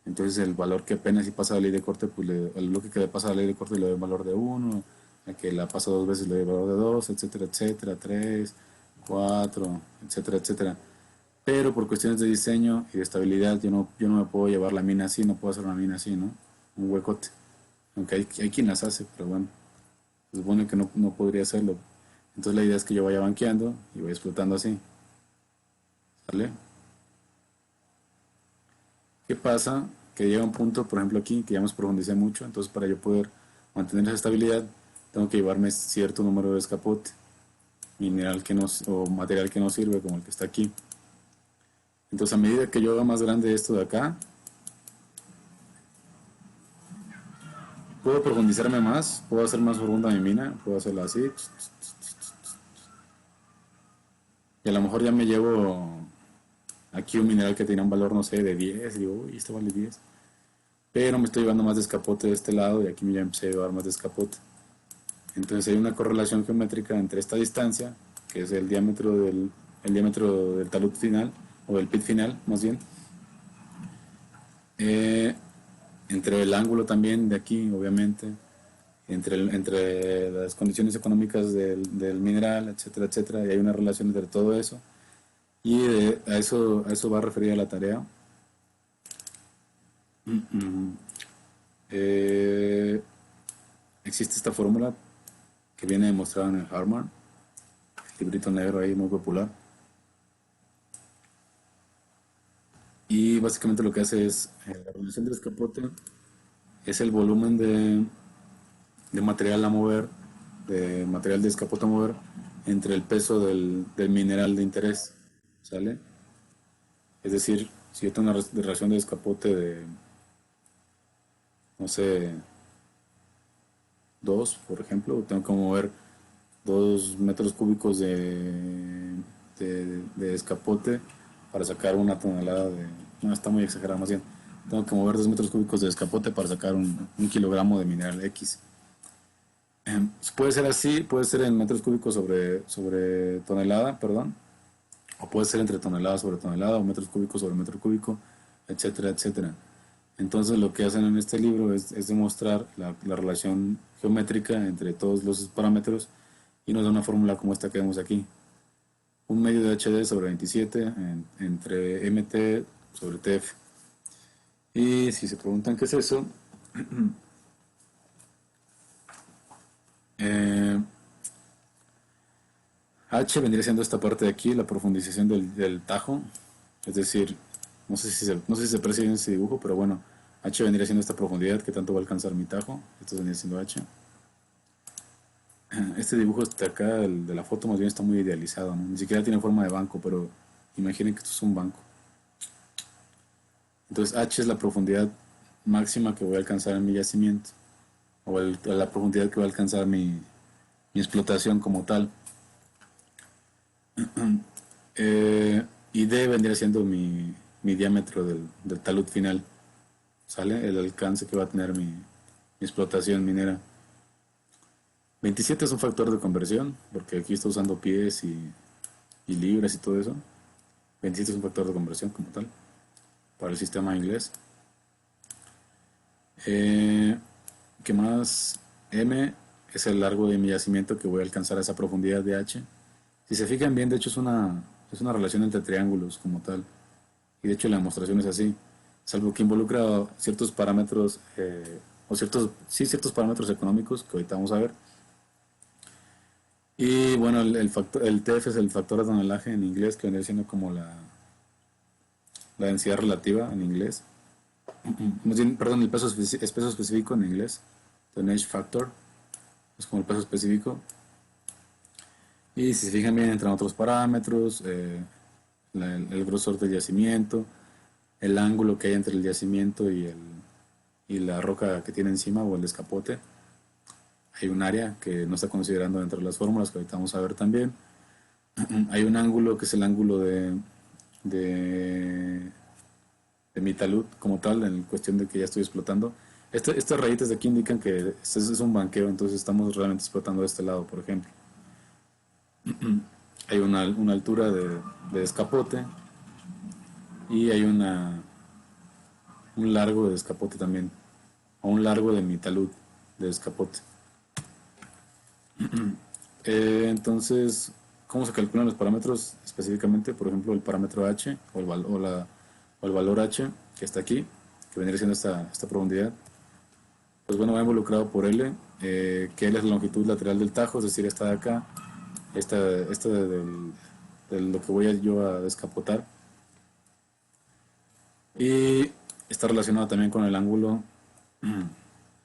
Entonces el valor que apenas si pasa la ley de corte, pues el bloque que le pasa la ley de corte le doy un valor de 1, el que la pasa 2 veces le doy valor de 2, etcétera, etcétera, 3, 4, etcétera, etcétera. Pero por cuestiones de diseño y de estabilidad yo no me puedo llevar la mina así, no puedo hacer una mina así, ¿no? Un huecote. Aunque hay quien las hace, pero bueno, se supone que no podría hacerlo. Entonces la idea es que yo vaya banqueando y vaya explotando así. ¿Sale? ¿Qué pasa? Que llega un punto, por ejemplo aquí, que ya nos profundicé mucho, entonces para yo poder mantener esa estabilidad, tengo que llevarme cierto número de escapote, mineral o material que no sirve, como el que está aquí. Entonces a medida que yo haga más grande esto de acá, puedo profundizarme más, puedo hacer más profunda mi mina, puedo hacerla así, y a lo mejor ya me llevo aquí un mineral que tenía un valor, no sé, de 10, y digo, uy, esto vale 10. Pero me estoy llevando más de escapote de este lado y aquí ya empecé a llevar más de escapote. Entonces hay una correlación geométrica entre esta distancia, que es el diámetro del talud final, o del pit final más bien, eh, entre el ángulo también de aquí, obviamente, entre las condiciones económicas del mineral, etcétera, etcétera, y hay una relación entre todo eso. Y a eso va a referir la tarea. Eh, existe esta fórmula que viene demostrada en el Harman, el librito negro ahí muy popular. Y básicamente lo que hace es, la relación del escapote es el volumen de material a mover, de material de escapote a mover, entre el peso del mineral de interés, ¿sale? Es decir, si yo tengo una relación de escapote de, no sé, 2 por ejemplo, tengo que mover 2 metros cúbicos de escapote para sacar una tonelada de... No, está muy exagerado, más bien. Tengo que mover 2 metros cúbicos de escapote para sacar un kilogramo de mineral X. Puede ser así, puede ser en metros cúbicos sobre tonelada, perdón, o puede ser entre tonelada sobre tonelada, o metros cúbicos sobre metro cúbico, etcétera, etcétera. Entonces lo que hacen en este libro es demostrar la relación geométrica entre todos los parámetros y nos da una fórmula como esta que vemos aquí. Un medio de HD sobre 27 entre MT sobre TF. Y si se preguntan qué es eso, eh, H vendría siendo esta parte de aquí, la profundización del tajo. Es decir, no sé si se aprecia en ese dibujo, pero bueno, H vendría siendo esta profundidad que tanto va a alcanzar mi tajo. Esto vendría siendo H. Este dibujo de acá, el de la foto, más bien está muy idealizado, ¿no? Ni siquiera tiene forma de banco, pero imaginen que esto es un banco. Entonces H es la profundidad máxima que voy a alcanzar en mi yacimiento, o la profundidad que va a alcanzar mi explotación como tal. Y D vendría siendo mi diámetro del talud final, ¿sale? El alcance que va a tener mi explotación minera. 27 es un factor de conversión, porque aquí está usando pies y libras y todo eso. 27 es un factor de conversión como tal, para el sistema inglés. ¿Qué más? M es el largo de mi yacimiento que voy a alcanzar a esa profundidad de H. Si se fijan bien, de hecho es una relación entre triángulos como tal. Y de hecho la demostración es así. Salvo que involucra ciertos parámetros, ciertos parámetros económicos que ahorita vamos a ver. Y bueno, el TF es el factor de tonelaje en inglés, que vendría siendo como la densidad relativa en inglés. Perdón, el peso, es peso específico en inglés. Tonnage factor es como el peso específico. Y si se fijan bien, entran otros parámetros, el grosor del yacimiento, el ángulo que hay entre el yacimiento y la roca que tiene encima o el escapote. Hay un área que no está considerando dentro de las fórmulas que ahorita vamos a ver también. Hay un ángulo que es el ángulo de mi talud como tal, en cuestión de que ya estoy explotando. Estas rayitas de aquí indican que este es un banqueo, entonces estamos realmente explotando de este lado, por ejemplo. Hay una altura de escapote y hay un largo de escapote también, o un largo de mi talud de escapote. Entonces, ¿cómo se calculan los parámetros específicamente? Por ejemplo, el parámetro H o el valor H que está aquí, que vendría siendo esta profundidad. Pues bueno, va involucrado por L, que L es la longitud lateral del tajo, es decir, esta de acá, esta de lo que voy yo a descapotar. Y está relacionado también con el ángulo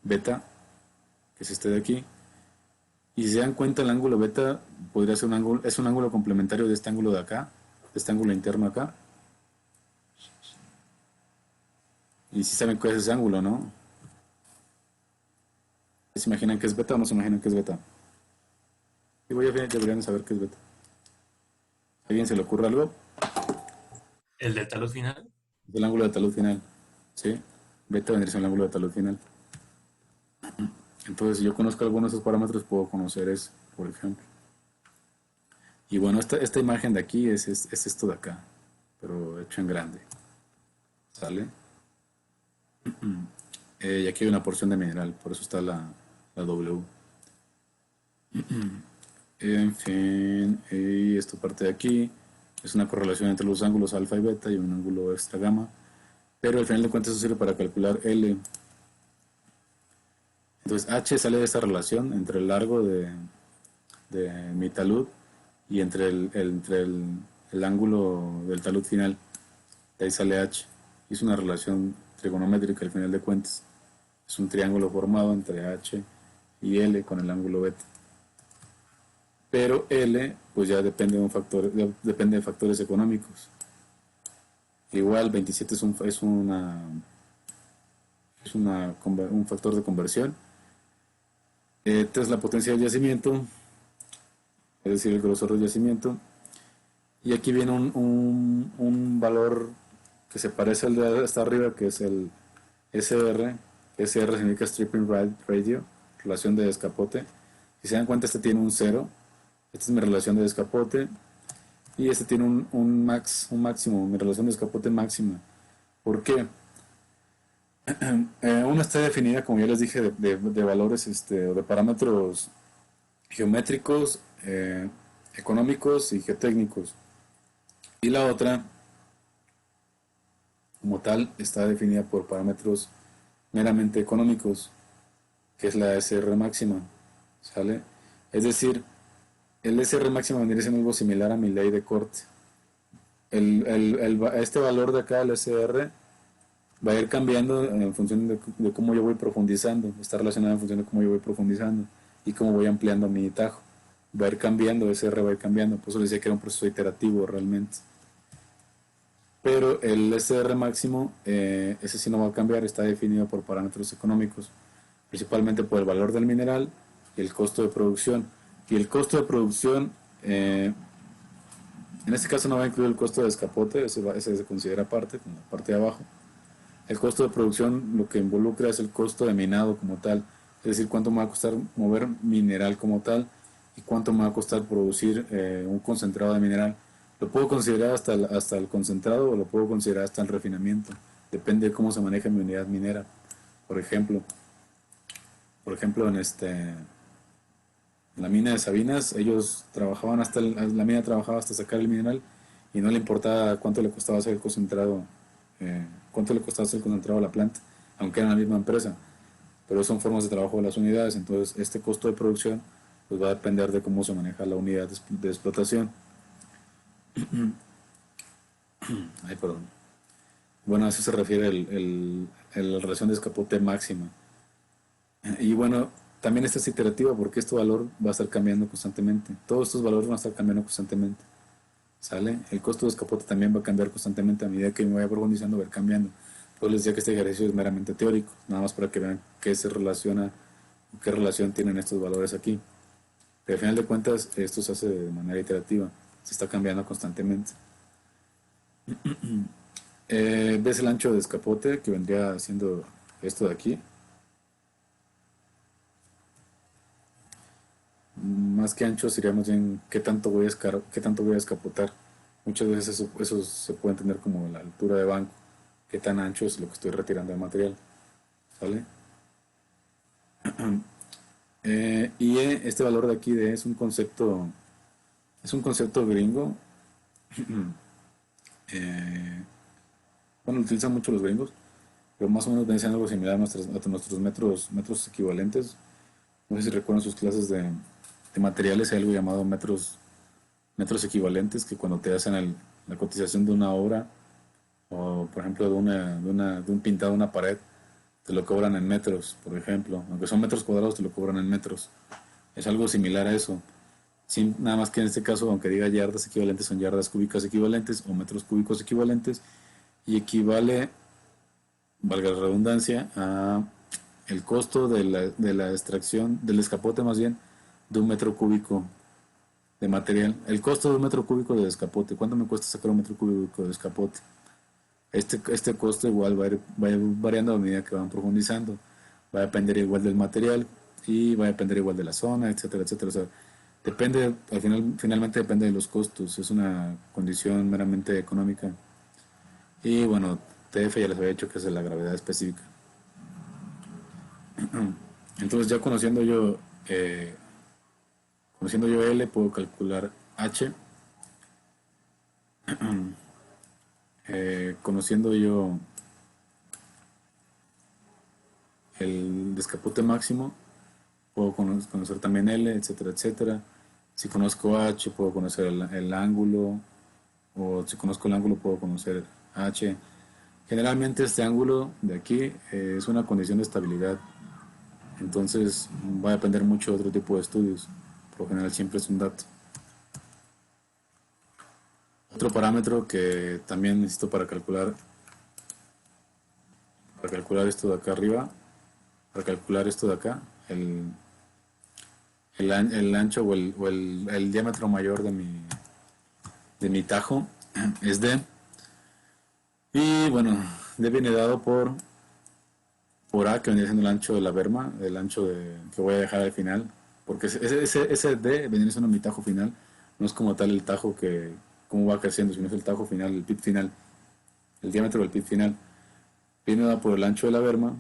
beta, que es este de aquí. Y si se dan cuenta, el ángulo beta podría ser es un ángulo complementario de este ángulo de acá, de este ángulo interno acá. Y si saben cuál es ese ángulo, ¿no? ¿Se imaginan que es beta o no se imaginan que es beta? Y deberían saber qué es beta. ¿A alguien se le ocurre algo? ¿El del talud final? El ángulo de talud final, ¿sí? Beta vendría siendo el ángulo de talud final. Entonces, si yo conozco algunos de esos parámetros, puedo conocer eso, por ejemplo. Y bueno, esta imagen de aquí es esto de acá, pero hecho en grande. ¿Sale? Y aquí hay una porción de mineral, por eso está la W. En fin, y esta parte de aquí es una correlación entre los ángulos alfa y beta y un ángulo extra gamma. Pero al final de cuentas eso sirve para calcular L. Entonces H sale de esta relación entre el largo de mi talud y entre el ángulo del talud final. De ahí sale H. Es una relación trigonométrica al final de cuentas. Es un triángulo formado entre H y L con el ángulo beta. Pero L pues ya depende de depende de factores económicos. Igual 27 un factor de conversión. Esta es la potencia del yacimiento, es decir, el grosor del yacimiento. Y aquí viene un valor que se parece al de hasta arriba, que es el SR. SR significa Stripping Radio, relación de descapote. Si se dan cuenta, este tiene un 0. Esta es mi relación de descapote. Y este tiene un máximo, mi relación de descapote máxima. ¿Por qué? Una está definida, como ya les dije, de valores o de parámetros geométricos, económicos y geotécnicos. Y la otra, como tal, está definida por parámetros meramente económicos, que es la SR máxima, ¿sale? Es decir, el SR máxima vendría siendo algo similar a mi ley de corte. Este valor de acá, el SR, va a ir cambiando en función de cómo yo voy profundizando, está relacionado en función de cómo yo voy profundizando y cómo voy ampliando mi tajo. Va a ir cambiando, SR va a ir cambiando, por eso les decía que era un proceso iterativo realmente. Pero el SR máximo, ese sí no va a cambiar, está definido por parámetros económicos, principalmente por el valor del mineral y el costo de producción. Y el costo de producción, en este caso no va a incluir el costo de descapote, ese se considera aparte, con la parte de abajo. El costo de producción lo que involucra es el costo de minado como tal, es decir, cuánto me va a costar mover mineral como tal y cuánto me va a costar producir un concentrado de mineral. Lo puedo considerar hasta el concentrado o lo puedo considerar hasta el refinamiento, depende de cómo se maneja mi unidad minera. Por ejemplo, en la mina de Sabinas, ellos trabajaban la mina trabajaba hasta sacar el mineral y no le importaba cuánto le costaba hacer el concentrado, a la planta, aunque era la misma empresa. Pero son formas de trabajo de las unidades, entonces este costo de producción pues va a depender de cómo se maneja la unidad de explotación. Ay, perdón. Bueno, a eso se refiere la relación de descapote máxima. Y bueno, también esta es iterativa porque este valor va a estar cambiando constantemente. Todos estos valores van a estar cambiando constantemente. ¿Sale? El costo de descapote también va a cambiar constantemente a medida que me vaya profundizando, va a ir cambiando. Pues les decía que este ejercicio es meramente teórico, nada más para que vean qué qué relación tienen estos valores aquí. Pero al final de cuentas, esto se hace de manera iterativa, se está cambiando constantemente. ¿Ves el ancho de descapote que vendría siendo esto de aquí? Más que ancho sería más bien qué tanto voy a descapotar. Muchas veces eso se puede entender como la altura de banco, qué tan ancho es lo que estoy retirando de material, ¿sale? Y este valor de aquí es un concepto gringo. Bueno, lo utilizan mucho los gringos, pero más o menos viene siendo algo similar a nuestros metros equivalentes. No sé si recuerdan sus clases de materiales, hay algo llamado metros equivalentes, que cuando te hacen la cotización de una obra, o por ejemplo de un pintado de una pared, te lo cobran en metros, por ejemplo. Aunque son metros cuadrados, te lo cobran en metros. Es algo similar a eso. Nada más que en este caso, aunque diga yardas equivalentes, son yardas cúbicas equivalentes o metros cúbicos equivalentes, y equivale, valga la redundancia, a el costo de la extracción, del escapote más bien, de un metro cúbico de material. El costo de un metro cúbico de descapote. ¿Cuánto me cuesta sacar un metro cúbico de descapote? Este costo igual va a ir variando a medida que van profundizando. Va a depender igual del material y va a depender igual de la zona, etcétera, etcétera. O sea, finalmente depende de los costos. Es una condición meramente económica. Y bueno, TF ya les había dicho que es de la gravedad específica. Entonces ya conociendo yo L, puedo calcular H. Conociendo yo el descapote máximo, puedo conocer también L, etcétera, etcétera. Si conozco H, puedo conocer el ángulo, o si conozco el ángulo, puedo conocer H. Generalmente este ángulo de aquí es una condición de estabilidad, entonces va a depender mucho de otro tipo de estudios. Por lo general siempre es un dato. Otro parámetro que también necesito para calcular esto de acá arriba, para calcular esto de acá, el ancho o el diámetro mayor de mi tajo es D. Y bueno, D viene dado por A, que viene siendo el ancho de la berma, el ancho que voy a dejar al final, porque ese D viene siendo mi tajo final, no es como tal el tajo que cómo va creciendo, sino es el tajo final, el pit final, el diámetro del pit final. Viene dado por el ancho de la berma,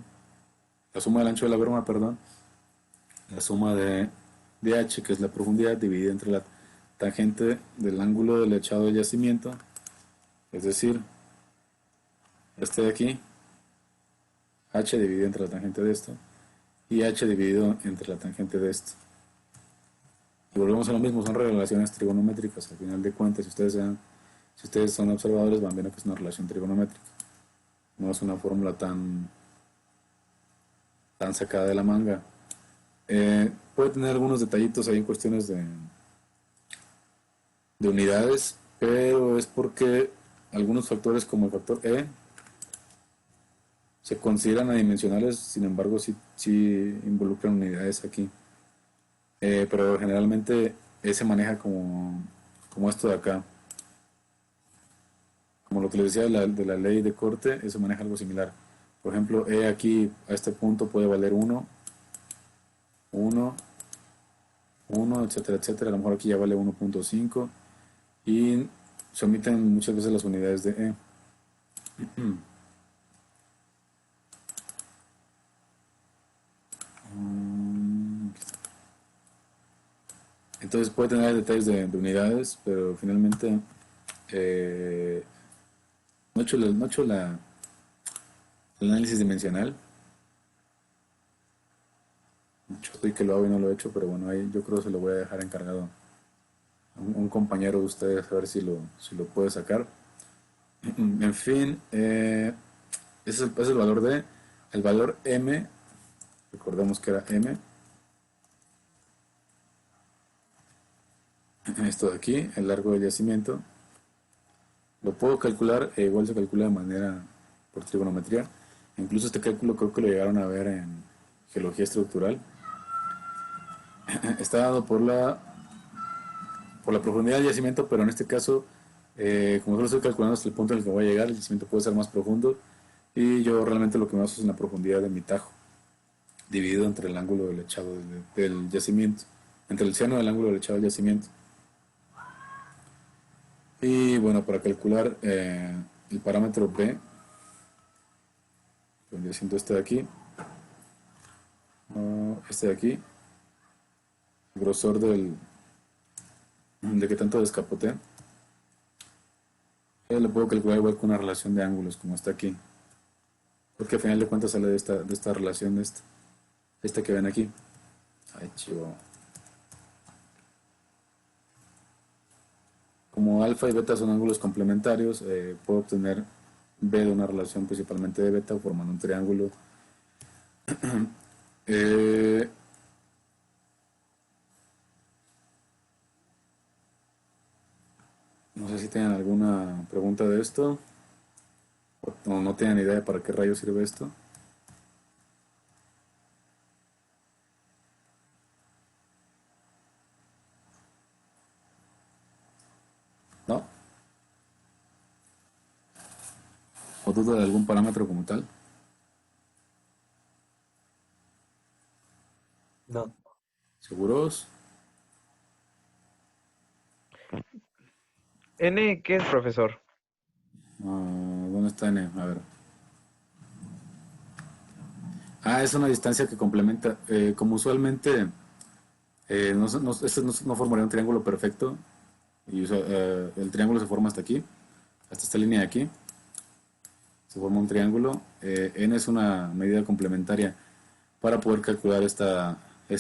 la suma del ancho de la berma, perdón, la suma de H, que es la profundidad, dividida entre la tangente del ángulo del echado de yacimiento, es decir, este de aquí, H dividido entre la tangente de esto, y H dividido entre la tangente de esto. Y volvemos a lo mismo, son relaciones trigonométricas, al final de cuentas, si ustedes son observadores van viendo que es una relación trigonométrica, no es una fórmula tan sacada de la manga. Puede tener algunos detallitos ahí en cuestiones de unidades, pero es porque algunos factores como el factor E se consideran adimensionales, sin embargo sí involucran unidades aquí. Pero generalmente se maneja como esto de acá. Como lo que les decía de la ley de corte, eso maneja algo similar. Por ejemplo, E aquí a este punto puede valer 1, 1, 1, etcétera, etcétera. A lo mejor aquí ya vale 1.5 y se omiten muchas veces las unidades de E. Entonces puede tener detalles de unidades, pero finalmente no he hecho el análisis dimensional. Yo estoy que lo hago y no lo he hecho, pero bueno, ahí yo creo que se lo voy a dejar encargado a un compañero de ustedes a ver si lo puede sacar. En fin, ese es el valor D. El valor M, recordemos que era M. Esto de aquí, el largo del yacimiento. Lo puedo calcular, igual se calcula de manera por trigonometría. Incluso este cálculo creo que lo llegaron a ver en geología estructural. Está dado por la profundidad del yacimiento, pero en este caso, como solo estoy calculando hasta el punto en el que voy a llegar, el yacimiento puede ser más profundo y yo realmente lo que me baso es en la profundidad de mi tajo, dividido entre el ángulo del echado del yacimiento, entre el seno del ángulo del echado del yacimiento. Y bueno, para calcular el parámetro B, vendría siendo este de aquí, este de aquí, el grosor de que tanto descapoté, lo puedo calcular igual con una relación de ángulos como está aquí, porque al final de cuentas sale de esta relación de esta que ven aquí. Ay, chivo. Como alfa y beta son ángulos complementarios, puedo obtener B de una relación principalmente de beta formando un triángulo. No sé si tienen alguna pregunta de esto o no tienen idea de para qué rayos sirve esto. ¿No? ¿O duda de algún parámetro como tal? No. ¿Seguros? N, ¿qué es, profesor? ¿Dónde está N? A ver. Es una distancia que complementa. Como usualmente no formaría un triángulo perfecto. Y el triángulo se forma hasta aquí, hasta esta línea de aquí. Se forma un triángulo. N es una medida complementaria para poder calcular esta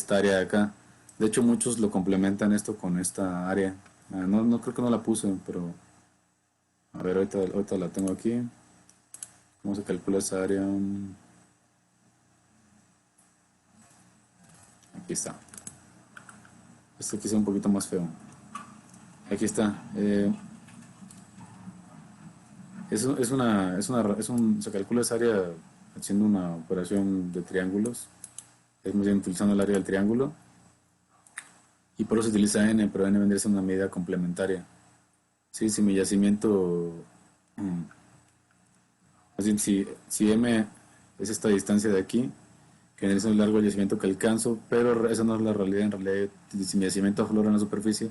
área de acá. De hecho, muchos lo complementan esto con esta área. No creo que no la puse, pero a ver, ahorita la tengo aquí. ¿Cómo se calcula esa área? Aquí está. Este aquí es un poquito más feo. Aquí está. Se calcula esa área haciendo una operación de triángulos. Es más bien utilizando el área del triángulo. Y por eso se utiliza n, pero n vendría a ser una medida complementaria. Sí, si mi yacimiento, más bien si m es esta distancia de aquí, que vendría a ser el largo del yacimiento que alcanzo, pero esa no es la realidad. En realidad, si mi yacimiento aflora en la superficie,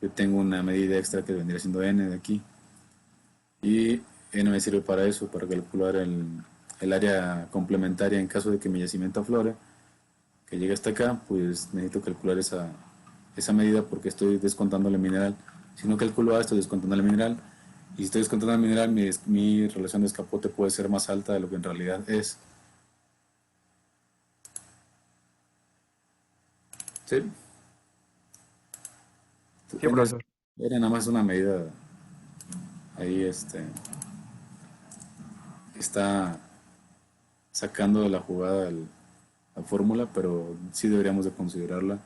yo tengo una medida extra que vendría siendo n de aquí. Y n me sirve para eso, para calcular el área complementaria en caso de que mi yacimiento aflore, que llegue hasta acá, pues necesito calcular esa medida porque estoy descontando el mineral. Si no calculo A, estoy descontando el mineral. Y si estoy descontando el mineral, mi relación de escapote puede ser más alta de lo que en realidad es. ¿Sí? Sí, profesor. Era nada más una medida ahí, está sacando de la jugada la fórmula, pero sí deberíamos de considerarla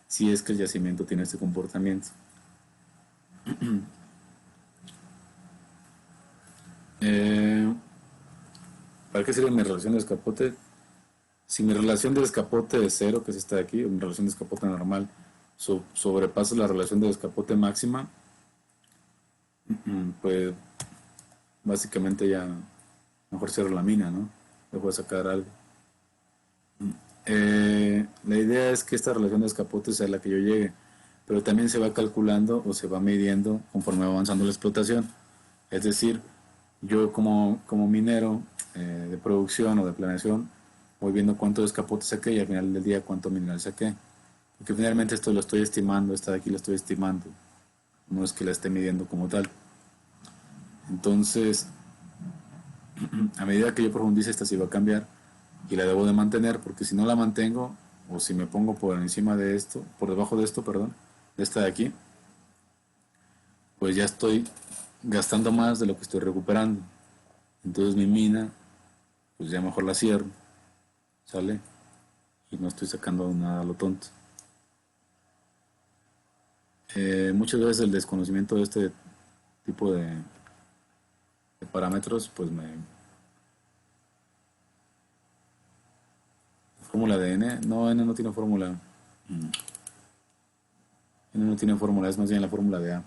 si es que el yacimiento tiene este comportamiento. ¿Para qué sirve mi relación de escapote? Si mi relación de escapote es cero, que es esta de aquí, o mi relación de escapote normal, sobrepasa la relación de escapote máxima, pues básicamente ya mejor cierro la mina, ¿no? Dejo de sacar algo. La idea es que esta relación de escapote sea la que yo llegue, pero también se va calculando o se va midiendo conforme va avanzando la explotación. Es decir, yo como minero de producción o de planeación voy viendo cuánto escapote saqué y al final del día cuánto mineral saqué. Porque finalmente esto lo estoy estimando, esta de aquí lo estoy estimando, no es que la esté midiendo como tal. Entonces, a medida que yo profundice, esta sí va a cambiar y la debo de mantener, porque si no la mantengo, o si me pongo por encima de esto, por debajo de esto, perdón, de esta de aquí, pues ya estoy gastando más de lo que estoy recuperando. Entonces mi mina, pues ya mejor la cierro, ¿sale? Y no estoy sacando nada a lo tonto. Muchas veces el desconocimiento de este tipo de parámetros, pues fórmula de n, no, n no tiene fórmula. N no tiene fórmula, es más bien la fórmula de A.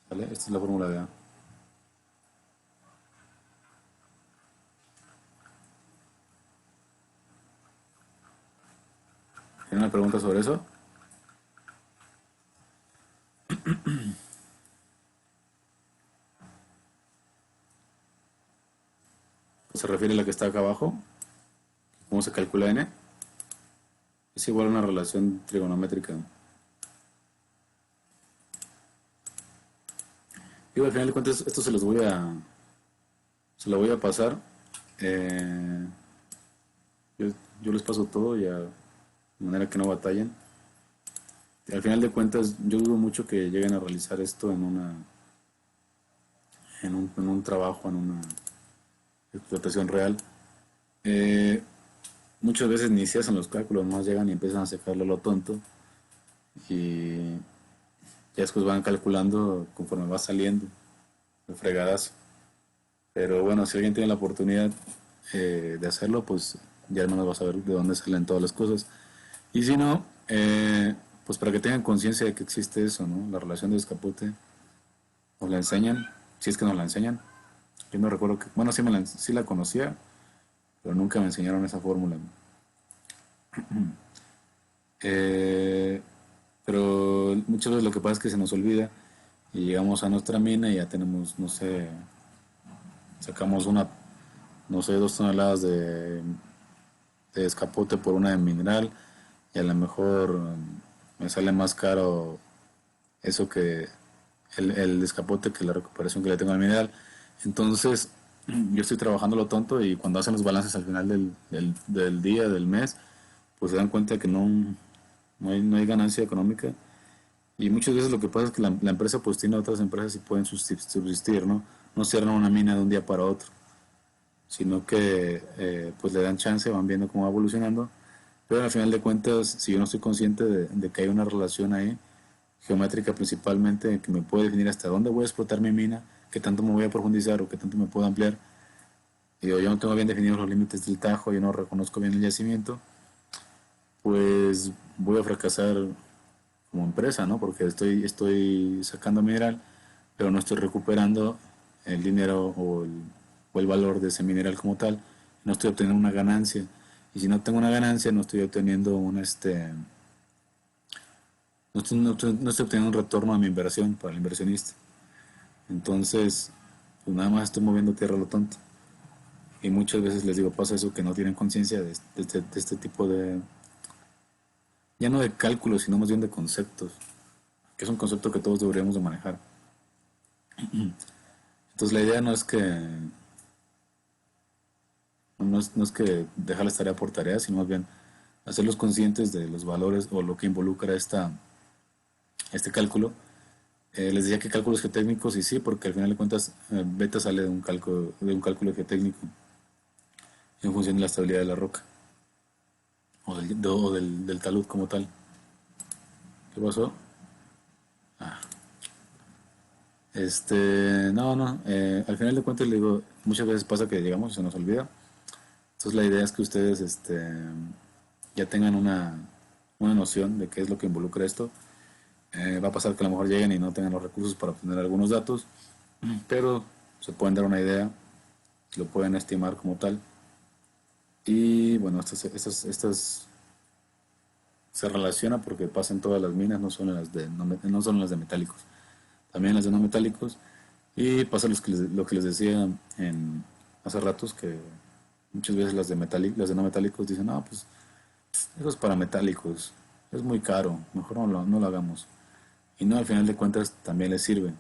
¿Vale? Esta es la fórmula de A. ¿Tiene una pregunta sobre eso? ¿Se refiere a la que está acá abajo? ¿Cómo se calcula n? Es igual a una relación trigonométrica. Digo, al final de cuentas, esto se lo voy a pasar. Yo les paso todo ya, de manera que no batallen. Al final de cuentas, yo dudo mucho que lleguen a realizar esto en un trabajo, en una explotación real. Muchas veces ni se hacen los cálculos, más llegan y empiezan a sacarlo a lo tonto. Y ya después van calculando conforme va saliendo el fregadazo. Pero bueno, si alguien tiene la oportunidad de hacerlo, pues ya al menos va a saber de dónde salen todas las cosas. Y si no, pues para que tengan conciencia de que existe eso, ¿no? La relación de escapote, nos la enseñan, si es que nos la enseñan. Yo no recuerdo que, bueno, sí la conocía, pero nunca me enseñaron esa fórmula. Pero muchas veces lo que pasa es que se nos olvida y llegamos a nuestra mina y ya tenemos, no sé, sacamos no sé, 2 toneladas de escapote por una de mineral y a lo mejor me sale más caro eso que el escapote que la recuperación que le tengo al mineral. Entonces yo estoy trabajando lo tonto y cuando hacen los balances al final del día, del mes, pues se dan cuenta que no hay ganancia económica. Y muchas veces lo que pasa es que la empresa pues tiene otras empresas y pueden subsistir, ¿no? no cierran una mina de un día para otro, sino que pues le dan chance, van viendo cómo va evolucionando, pero al final de cuentas, si yo no estoy consciente de que hay una relación ahí, geométrica principalmente, que me puede definir hasta dónde voy a explotar mi mina, qué tanto me voy a profundizar o qué tanto me puedo ampliar, y yo no tengo bien definidos los límites del Tajo, yo no reconozco bien el yacimiento, pues voy a fracasar como empresa, ¿no? Porque estoy sacando mineral, pero no estoy recuperando el dinero o el valor de ese mineral como tal, no estoy obteniendo una ganancia. Y si no tengo una ganancia, no estoy obteniendo no estoy obteniendo un retorno a mi inversión para el inversionista. Entonces, pues nada más estoy moviendo tierra a lo tonto. Y muchas veces les digo, pasa eso, que no tienen conciencia de este tipo de, ya no de cálculos, sino más bien de conceptos, que es un concepto que todos deberíamos de manejar. Entonces la idea no es que dejarles tarea por tarea, sino más bien hacerlos conscientes de los valores o lo que involucra este cálculo. Les decía que cálculos geotécnicos, y sí, porque al final de cuentas beta sale de un cálculo geotécnico en función de la estabilidad de la roca o del talud como tal. ¿Qué pasó? Ah, no, al final de cuentas le digo, muchas veces pasa que llegamos y se nos olvida. Entonces la idea es que ustedes ya tengan una noción de qué es lo que involucra esto. Va a pasar que a lo mejor lleguen y no tengan los recursos para obtener algunos datos, pero se pueden dar una idea, lo pueden estimar como tal. Y bueno, estas se relaciona porque pasa en todas las minas, no solo en las de metálicos, también en las de no metálicos. Y pasa lo que les decía hace ratos, que muchas veces las de no metálicos dicen, no, pues eso es para metálicos, es muy caro, mejor no lo hagamos. Y no, al final de cuentas también les sirve.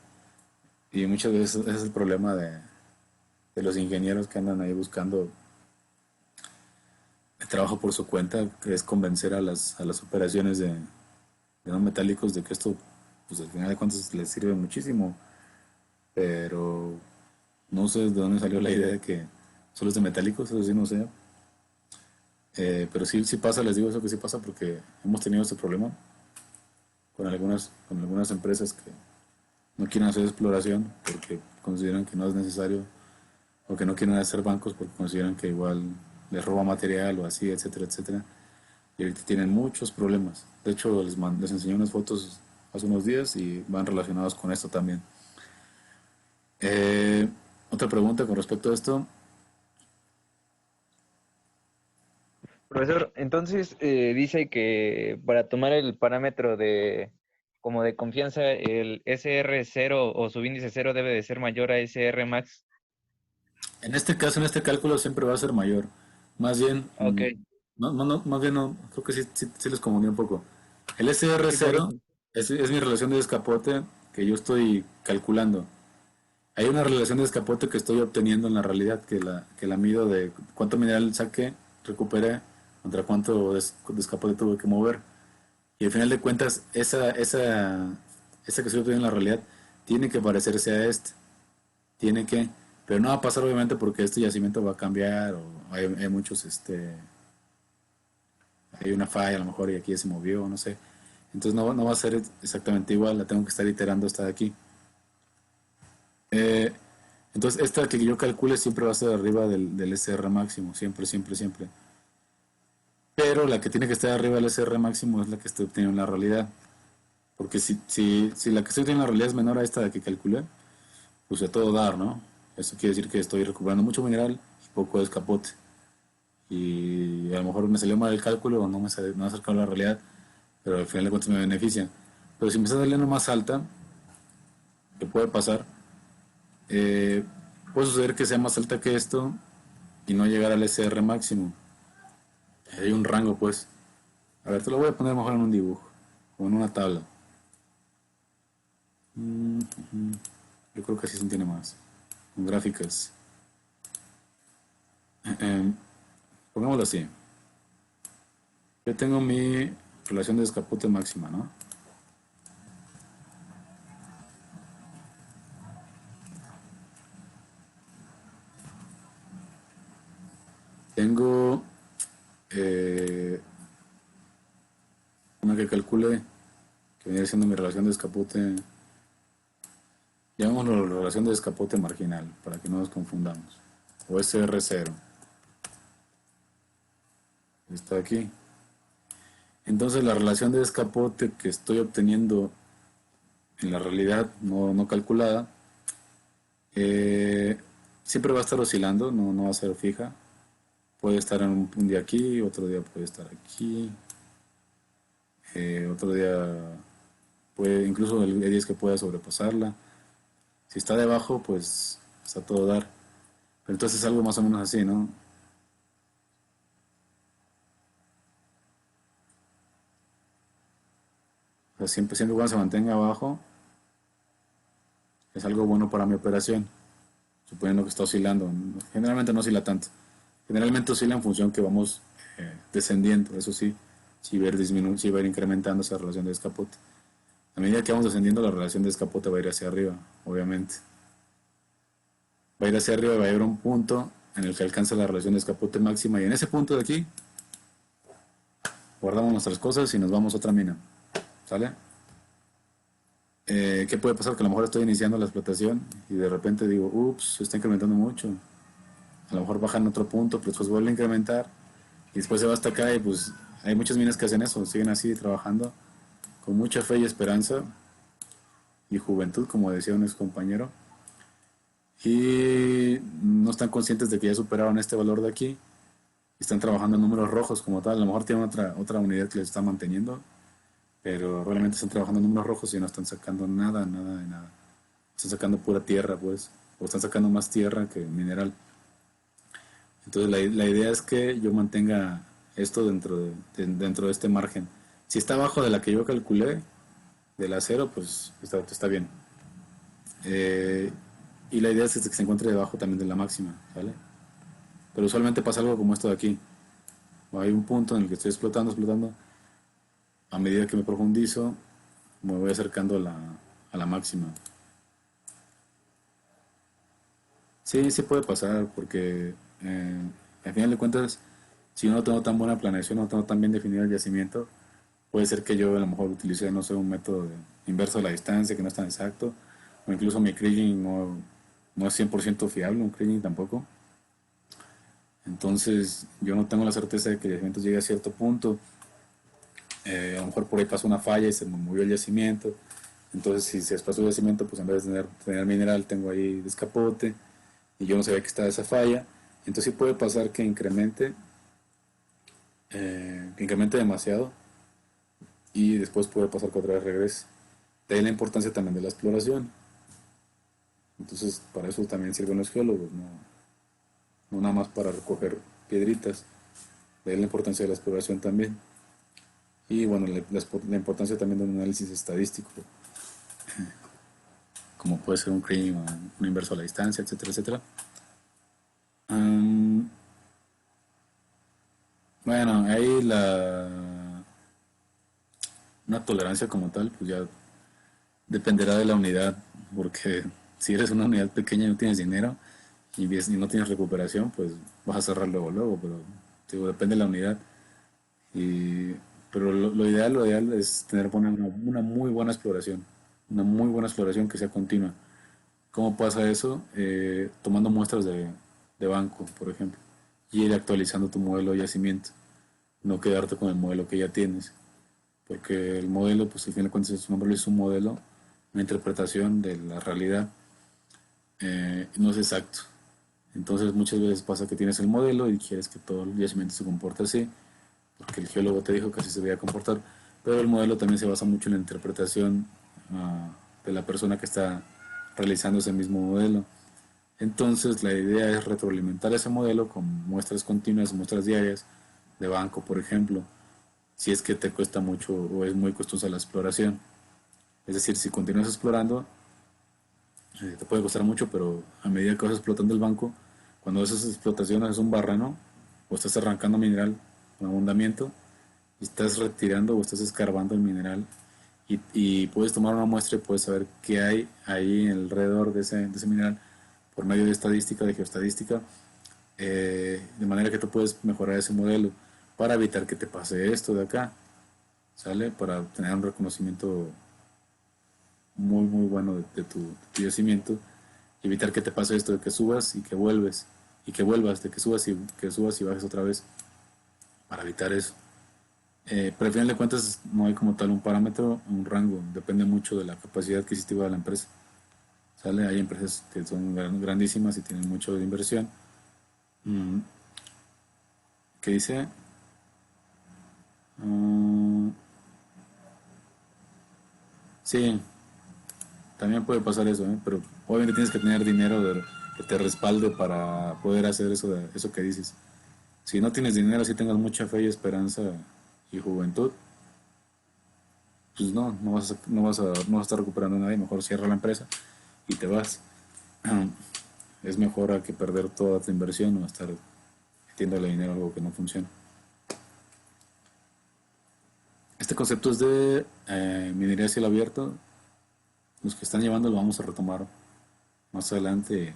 Y muchas veces ese es el problema de los ingenieros que andan ahí buscando el trabajo por su cuenta, que es convencer a las operaciones de no metálicos de que esto, pues al final de cuentas les sirve muchísimo. Pero no sé de dónde salió la idea de que solo es de metálicos, eso sí no sé. Pero sí pasa, les digo eso que sí pasa porque hemos tenido este problema con algunas empresas que no quieren hacer exploración porque consideran que no es necesario, o que no quieren hacer bancos porque consideran que igual les roba material o así, etcétera, etcétera. Y ahorita tienen muchos problemas. De hecho, les enseñé unas fotos hace unos días y van relacionados con esto también. Eh, Otra pregunta con respecto a esto. Profesor, entonces dice que para tomar el parámetro como de confianza, el SR0 o subíndice cero debe de ser mayor a SR max. En este caso, en este cálculo siempre va a ser mayor. Más bien, Ok, no, más bien no, creo que sí les confundí un poco. El sí, por SR0 eso. es mi relación de descapote que yo estoy calculando. Hay una relación de descapote que estoy obteniendo en la realidad, que la mido de cuánto mineral saqué, recuperé, contra cuánto descapote tuve que mover. Y al final de cuentas, esa que estoy obteniendo en la realidad tiene que parecerse a tiene que, pero no va a pasar obviamente porque este yacimiento va a cambiar, o hay muchos, hay una falla a lo mejor y aquí ya se movió, no sé. Entonces no va a ser exactamente igual, la tengo que estar iterando hasta aquí. Eh, entonces esta que yo calcule siempre va a ser arriba del SR máximo, siempre, siempre, siempre. Pero la que tiene que estar arriba del SR máximo es la que estoy obteniendo en la realidad. Porque si la que estoy obteniendo en la realidad es menor a esta que calculé, pues a todo dar, ¿no? Eso quiere decir que estoy recuperando mucho mineral y poco descapote. Y a lo mejor me salió mal el cálculo o no acercado a la realidad, pero al final de cuentas me beneficia. Pero si me está saliendo más alta, que puede pasar, eh, puede suceder que sea más alta que esto y no llegar al SR máximo. Hay un rango, pues. A ver, te lo voy a poner mejor en un dibujo o en una tabla. Yo creo que así se entiende más. Con gráficas. Eh, Pongámoslo así. Yo tengo mi relación de descapote máxima, ¿no? Tengo una que calcule, que viene siendo mi relación de descapote, llamémoslo la relación de descapote marginal, para que no nos confundamos, o SR0, está aquí. Entonces la relación de descapote que estoy obteniendo en la realidad no calculada, siempre va a estar oscilando, no va a ser fija. Puede estar en un día aquí, otro día puede estar aquí, otro día puede, incluso hay días que pueda sobrepasarla. Si está debajo, pues está a todo dar. Pero entonces es algo más o menos así, ¿no? O sea, siempre cuando se mantenga abajo, es algo bueno para mi operación, suponiendo que está oscilando. Generalmente no oscila tanto. Generalmente oscila en función que vamos descendiendo, eso sí, si va a ir incrementando esa relación de descapote. A medida que vamos descendiendo, la relación de descapote va a ir hacia arriba, obviamente. Va a ir hacia arriba y va a llegar a un punto en el que alcanza la relación de descapote máxima, y en ese punto de aquí guardamos nuestras cosas y nos vamos a otra mina. ¿Sale? ¿Qué puede pasar? Que a lo mejor estoy iniciando la explotación y de repente digo, ups, se está incrementando mucho. A lo mejor baja en otro punto, pero después vuelve a incrementar y después se va hasta acá, y pues hay muchas minas que hacen eso, siguen así trabajando con mucha fe y esperanza y juventud, como decía un ex compañero, y no están conscientes de que ya superaron este valor de aquí y están trabajando en números rojos como tal. A lo mejor tienen otra unidad que les está manteniendo, pero realmente están trabajando en números rojos y no están sacando nada de nada. Están sacando pura tierra, pues, o están sacando más tierra que mineral. Entonces la idea es que yo mantenga esto dentro de este margen. Si está abajo de la que yo calculé, del acero, pues está bien. Y la idea es que se encuentre debajo también de la máxima, ¿vale? Pero usualmente pasa algo como esto de aquí. Hay un punto en el que estoy explotando. A medida que me profundizo, me voy acercando a la máxima. Sí puede pasar, porque al final de cuentas, si yo no tengo tan buena planeación, no tengo tan bien definido el yacimiento, puede ser que yo a lo mejor utilice, no sé, un método inverso de la distancia que no es tan exacto, o incluso mi kriging no es 100% fiable, un kriging tampoco. Entonces yo no tengo la certeza de que el yacimiento llegue a cierto punto. A lo mejor por ahí pasó una falla y se me movió el yacimiento. Entonces si se desplazó el yacimiento, pues en vez de tener mineral, tengo ahí descapote y yo no sabía que estaba esa falla. Entonces sí puede pasar que incremente demasiado, y después puede pasar que otra vez regrese. De ahí la importancia también de la exploración. Entonces para eso también sirven los geólogos, no nada más para recoger piedritas. De ahí la importancia de la exploración también. Y bueno, la importancia también de un análisis estadístico, como puede ser un kriging, un inverso a la distancia, etcétera. Bueno, ahí una tolerancia como tal, pues ya dependerá de la unidad, porque si eres una unidad pequeña y no tienes dinero y no tienes recuperación, pues vas a cerrar luego, pero digo, depende de la unidad. Pero lo ideal es tener una muy buena exploración, que sea continua. ¿Cómo pasa eso? Tomando muestras de banco, por ejemplo, y ir actualizando tu modelo de yacimiento, no quedarte con el modelo que ya tienes, porque el modelo, pues al fin de cuentas, su nombre es un modelo, una interpretación de la realidad, no es exacto. Entonces muchas veces pasa que tienes el modelo y quieres que todo el yacimiento se comporte así, porque el geólogo te dijo que así se debía comportar, pero el modelo también se basa mucho en la interpretación de la persona que está realizando ese mismo modelo. Entonces la idea es retroalimentar ese modelo con muestras continuas, muestras diarias de banco, por ejemplo, si es que te cuesta mucho o es muy costosa la exploración. Es decir, si continúas explorando, te puede costar mucho, pero a medida que vas explotando el banco, cuando haces explotación, haces un barrano o estás arrancando mineral con abundamiento, y estás retirando o estás escarbando el mineral, y puedes tomar una muestra y puedes saber qué hay ahí alrededor de ese mineral por medio de estadística, de geoestadística, de manera que tú puedes mejorar ese modelo para evitar que te pase esto de acá, ¿sale? Para tener un reconocimiento muy muy bueno de tu yacimiento, y evitar que te pase esto de que subas y que vuelves, y que vuelvas, de que subas y bajes otra vez, para evitar eso. Pero al final de cuentas no hay como tal un parámetro, un rango, depende mucho de la capacidad adquisitiva de la empresa. ¿Sale? Hay empresas que son grandísimas y tienen mucho de inversión. Mm, ¿Qué dice? Mm, sí, también puede pasar eso, ¿eh? Pero obviamente tienes que tener dinero que te respalde para poder hacer eso, eso que dices. Si no tienes dinero, si tengas mucha fe y esperanza y juventud, pues no vas a estar recuperando nada, y mejor cierra la empresa y te vas. Es mejor a que perder toda tu inversión o estar metiéndole dinero a algo que no funciona. Este concepto es de minería a cielo abierto. Los que están llevando lo vamos a retomar más adelante.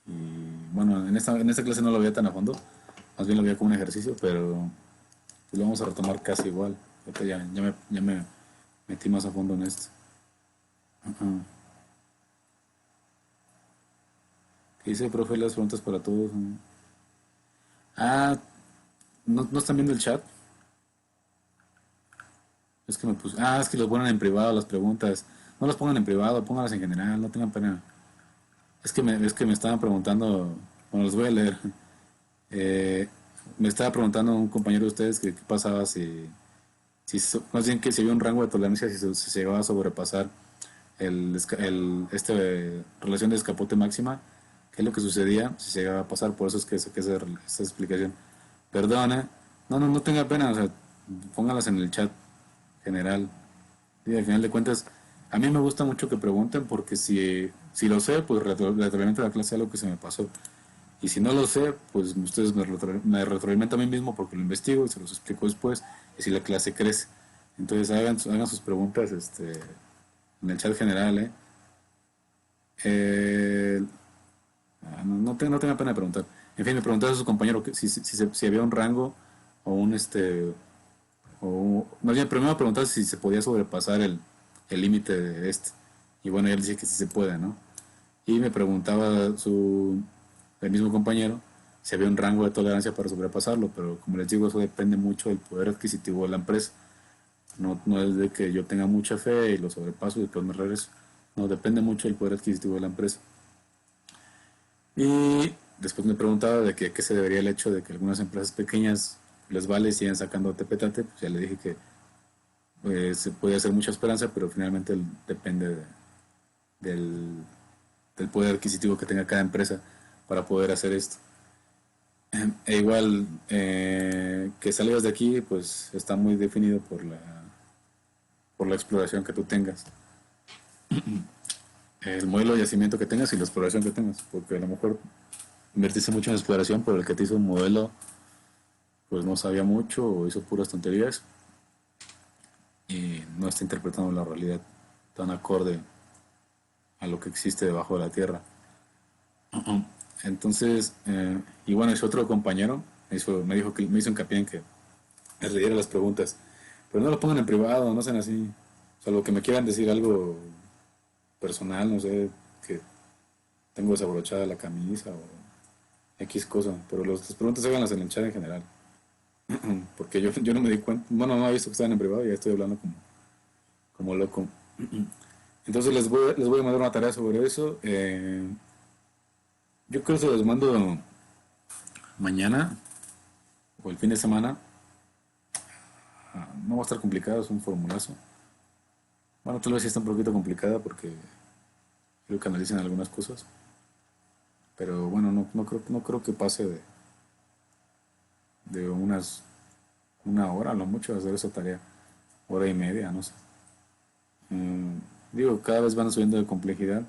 Y bueno, en esta clase no lo veía tan a fondo, más bien lo veía como un ejercicio, pero pues lo vamos a retomar casi igual. Ahorita ya me metí más a fondo en esto. Ajá. ¿Qué dice, profe? Las preguntas para todos. Ah, ¿no están viendo el chat? Es que me puse. Ah, es que los ponen en privado las preguntas. No las pongan en privado, pónganlas en general, no tengan pena. Es que me estaban preguntando. Bueno, los voy a leer. Eh, Me estaba preguntando un compañero de ustedes que qué pasaba más bien que si había un rango de tolerancia si se llegaba a sobrepasar relación de escapote máxima, qué es lo que sucedía si se llegaba a pasar. Por eso es que saqué esa explicación. Perdona, no tenga pena, o sea, póngalas en el chat general. Y al final de cuentas, a mí me gusta mucho que pregunten, porque si lo sé, pues retroalimento la clase algo que se me pasó. Y si no lo sé, pues ustedes me retroalimentan a mí mismo porque lo investigo y se los explico después. Y si la clase crece. Entonces hagan sus preguntas en el chat general, ¿eh? Eh, no tenga pena de preguntar. En fin, me preguntaba a su compañero si había un rango o más bien, primero me preguntaba si se podía sobrepasar el límite de este. Y bueno, él dice que sí se puede, ¿no? Y me preguntaba el mismo compañero si había un rango de tolerancia para sobrepasarlo, pero como les digo, eso depende mucho del poder adquisitivo de la empresa. No es de que yo tenga mucha fe y lo sobrepaso y después me regreso. No, depende mucho del poder adquisitivo de la empresa. Y después me preguntaba de qué se debería el hecho de que algunas empresas pequeñas les vale y siguen sacando tepetate. Pues ya le dije que se puede hacer mucha esperanza, pero finalmente depende del, del poder adquisitivo que tenga cada empresa para poder hacer esto. E igual, que salgas de aquí, pues está muy definido por la exploración que tú tengas, el modelo de yacimiento que tengas y la exploración que tengas, porque a lo mejor invertiste mucho en exploración, pero el que te hizo un modelo pues no sabía mucho o hizo puras tonterías y no está interpretando la realidad tan acorde a lo que existe debajo de la tierra. Entonces, y bueno, ese otro compañero me hizo hincapié en que les leyera las preguntas, pero no lo pongan en privado, no sean así, salvo que me quieran decir algo personal, no sé, que tengo desabrochada la camisa o X cosa, pero las preguntas háganlas en el chat en general, porque yo no me di cuenta, bueno, no había visto que estaban en privado y ya estoy hablando como loco. Entonces les voy a mandar una tarea sobre eso. Yo creo que se los mando mañana o el fin de semana. No va a estar complicado, es un formulazo. Bueno, tal vez sí está un poquito complicada porque quiero que analicen algunas cosas. Pero bueno, no creo que pase de una hora, a lo mucho, hacer esa tarea. Hora y media, no sé. Mm, Digo, cada vez van subiendo de complejidad,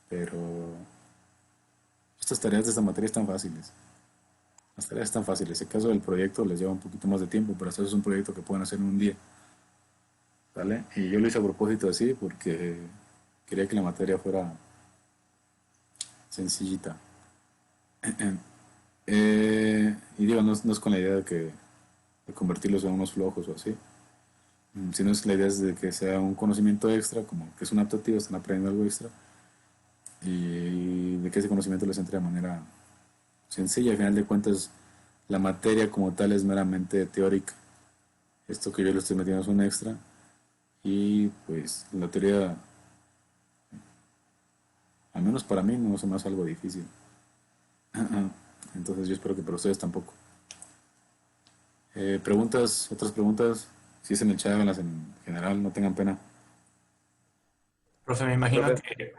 pero estas tareas de esta materia están fáciles. Las tareas están fáciles. En caso del proyecto les lleva un poquito más de tiempo, pero esto es un proyecto que pueden hacer en un día. ¿Vale? Y yo lo hice a propósito así porque quería que la materia fuera sencillita. Y digo, no es con la idea de convertirlos en unos flojos o así, sino es la idea es de que sea un conocimiento extra, como que es una optativa, están aprendiendo algo extra, y de que ese conocimiento les entre de manera sencilla. Al final de cuentas, la materia como tal es meramente teórica. Esto que yo le estoy metiendo es un extra, y pues la teoría, al menos para mí, no se me hace algo difícil. Entonces yo espero que para ustedes tampoco. Preguntas, otras preguntas, si es en el chat, háganlas en general, no tengan pena. Profe, me imagino Profe, que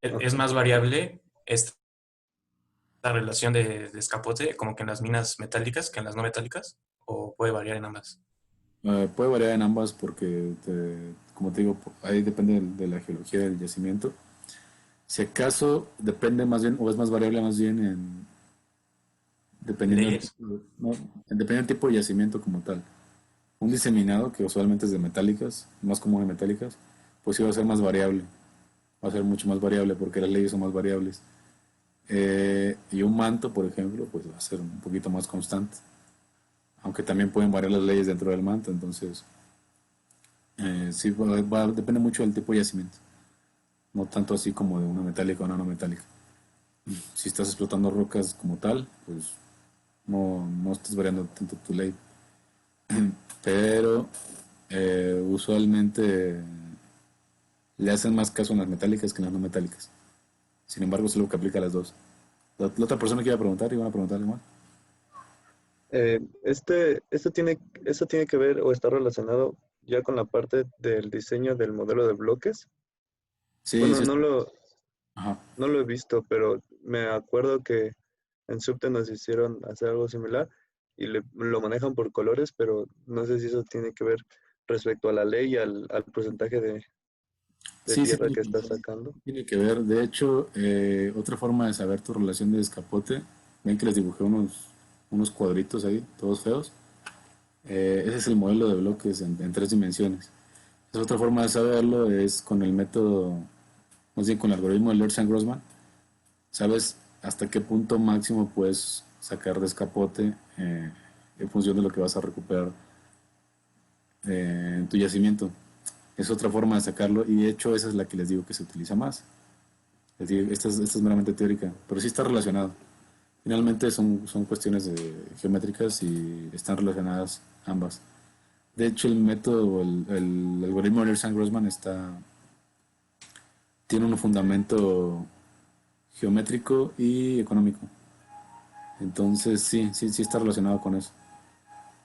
es más variable esta relación de escapote como que en las minas metálicas que en las no metálicas, o puede variar en ambas. Puede variar en ambas porque, como te digo, ahí depende de la geología del yacimiento. Si acaso depende más bien, o es más variable más bien dependiendo del, Leyes. no, dependiendo del tipo de yacimiento como tal. Un diseminado, que usualmente es de metálicas, más común de metálicas, pues sí va a ser más variable, va a ser mucho más variable porque las leyes son más variables. Y un manto, por ejemplo, pues va a ser un poquito más constante, aunque también pueden variar las leyes dentro del manto, entonces sí, depende mucho del tipo de yacimiento, no tanto así como de una metálica o una no metálica. Si estás explotando rocas como tal, pues no estás variando tanto tu ley, pero usualmente le hacen más caso en las metálicas que en las no metálicas. Sin embargo, es lo que aplica a las dos. La otra persona que iba a preguntar, iban a preguntarle más. esto tiene que ver o está relacionado ya con la parte del diseño del modelo de bloques. Sí, Bueno, sí. Ajá. no lo he visto, pero me acuerdo que en Subte nos hicieron hacer algo similar y lo manejan por colores, pero no sé si eso tiene que ver respecto a la ley y al porcentaje de Sí, tierra que está sacando. tiene que ver. De hecho, otra forma de saber tu relación de escapote, ven que les dibujé unos cuadritos ahí, todos feos. Ese es el modelo de bloques en tres dimensiones. Esa otra forma de saberlo es con el método, más bien con el algoritmo de Lorentz-Grossman. Sabes hasta qué punto máximo puedes sacar de escapote en función de lo que vas a recuperar en tu yacimiento. Es otra forma de sacarlo y de hecho esa es la que les digo que se utiliza más. Les digo, esta es meramente teórica, pero sí está relacionado. Finalmente son cuestiones geométricas y están relacionadas ambas. De hecho, el método, el algoritmo de Lorentz-Grossman tiene un fundamento geométrico y económico. Entonces, sí está relacionado con eso.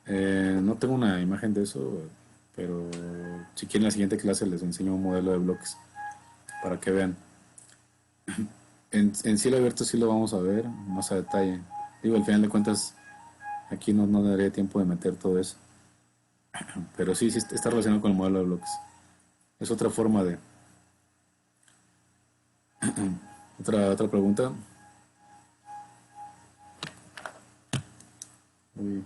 No tengo una imagen de eso, pero si quieren, en la siguiente clase les enseño un modelo de bloques para que vean. En cielo abierto sí lo vamos a ver más a detalle. Digo, al final de cuentas, aquí no daría tiempo de meter todo eso. Pero sí está relacionado con el modelo de bloques. Es otra forma de... Otra pregunta. Uy.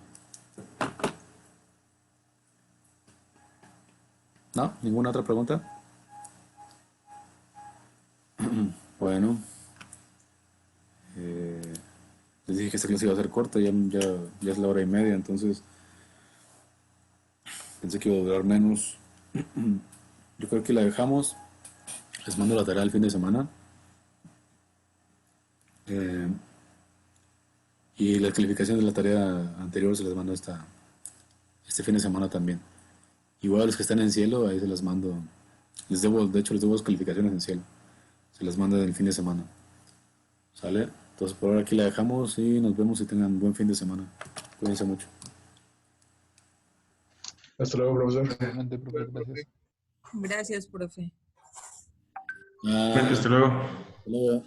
¿No? ¿Ninguna otra pregunta? Bueno, les dije que esta clase iba a ser corta, ya es la hora y media, entonces pensé que iba a durar menos. Yo creo que la dejamos. Les mando la tarea el fin de semana. Eh, y la calificación de la tarea anterior se las mando este fin de semana también. Igual a los que están en cielo, ahí se las mando. De hecho, les debo 2 calificaciones en cielo. Se las mando el fin de semana. ¿Sale? Entonces por ahora aquí la dejamos y nos vemos y tengan buen fin de semana. Cuídense mucho. Hasta luego, profesor. Realmente, profe, gracias. Gracias, profe. Hasta luego. Luego,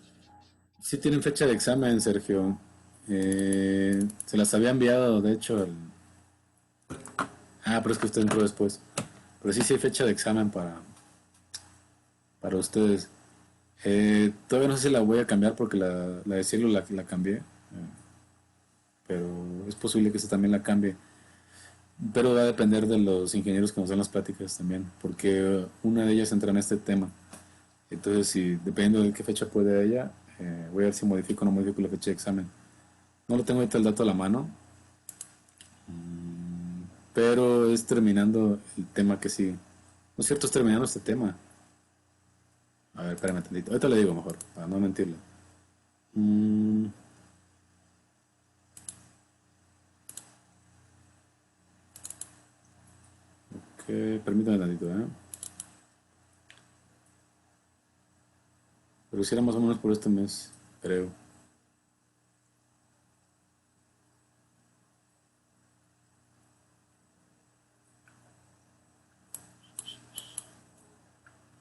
sí tienen fecha de examen, Sergio. Se las había enviado, de hecho, pero es que usted entró después. Pero sí hay fecha de examen para ustedes. Todavía no sé si la voy a cambiar porque la de cielo la cambié. Pero es posible que esta también la cambie. Pero va a depender de los ingenieros que nos dan las pláticas también, porque una de ellas entra en este tema. Entonces, si dependiendo de qué fecha puede ella, Voy a ver si modifico o no modifico la fecha de examen. No lo tengo ahorita el dato a la mano, pero es terminando el tema que sigue. No es cierto, es terminando este tema. A ver, espérame tantito. Ahorita le digo mejor, para no mentirle. Ok, permítame tantito, ¿eh? Pero si era más o menos por este mes, creo.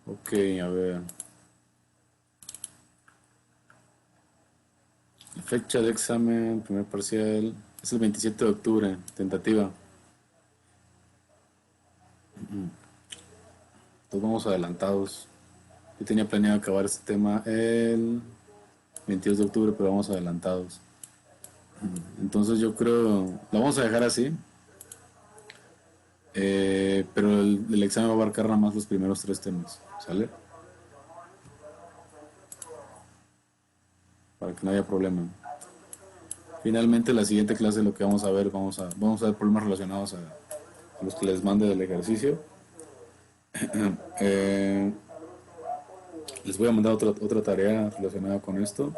Ok, a ver. La fecha de examen, primer parcial, es el 27 de octubre, tentativa. Entonces vamos adelantados. Yo tenía planeado acabar este tema el 22 de octubre, pero vamos adelantados. Entonces yo creo, lo vamos a dejar así. Pero el examen va a abarcar nada más los primeros 3 temas, ¿sale? Para que no haya problema. Finalmente, la siguiente clase lo que vamos a ver, vamos a ver problemas relacionados a los que les mande del ejercicio. Les voy a mandar otra tarea relacionada con esto,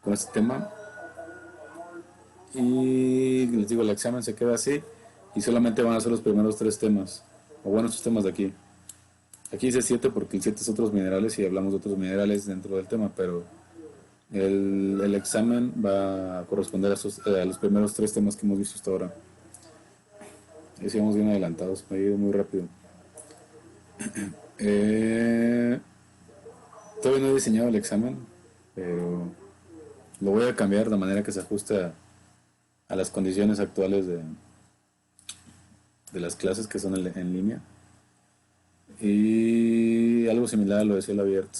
con este tema. Y les digo, el examen se queda así y solamente van a ser los primeros 3 temas, o bueno, estos temas de aquí. Aquí dice 7 porque el 7 es otros minerales y hablamos de otros minerales dentro del tema, pero el examen va a corresponder a los primeros 3 temas que hemos visto hasta ahora. Y si vamos bien adelantados, me ha ido muy rápido. Todavía no he diseñado el examen, pero lo voy a cambiar de manera que se ajuste a las condiciones actuales de las clases que son en línea. Y algo similar a lo de cielo abierto,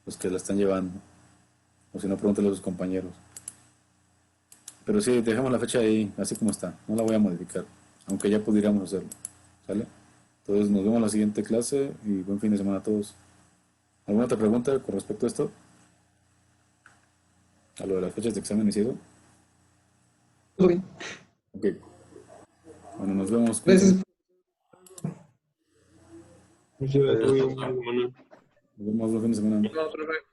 los que la están llevando. O si no, pregúntale a sus compañeros. Pero sí, dejemos la fecha ahí, así como está. No la voy a modificar, aunque ya pudiéramos hacerlo. ¿Sale? Entonces nos vemos en la siguiente clase y buen fin de semana a todos. ¿Alguna otra pregunta con respecto a esto? A lo de las fechas de examen hicieron. Todo bien. Ok. Bueno, nos vemos. Gracias. Muchas gracias. Nos vemos. Nos vemos buen fin de semana. No, profe.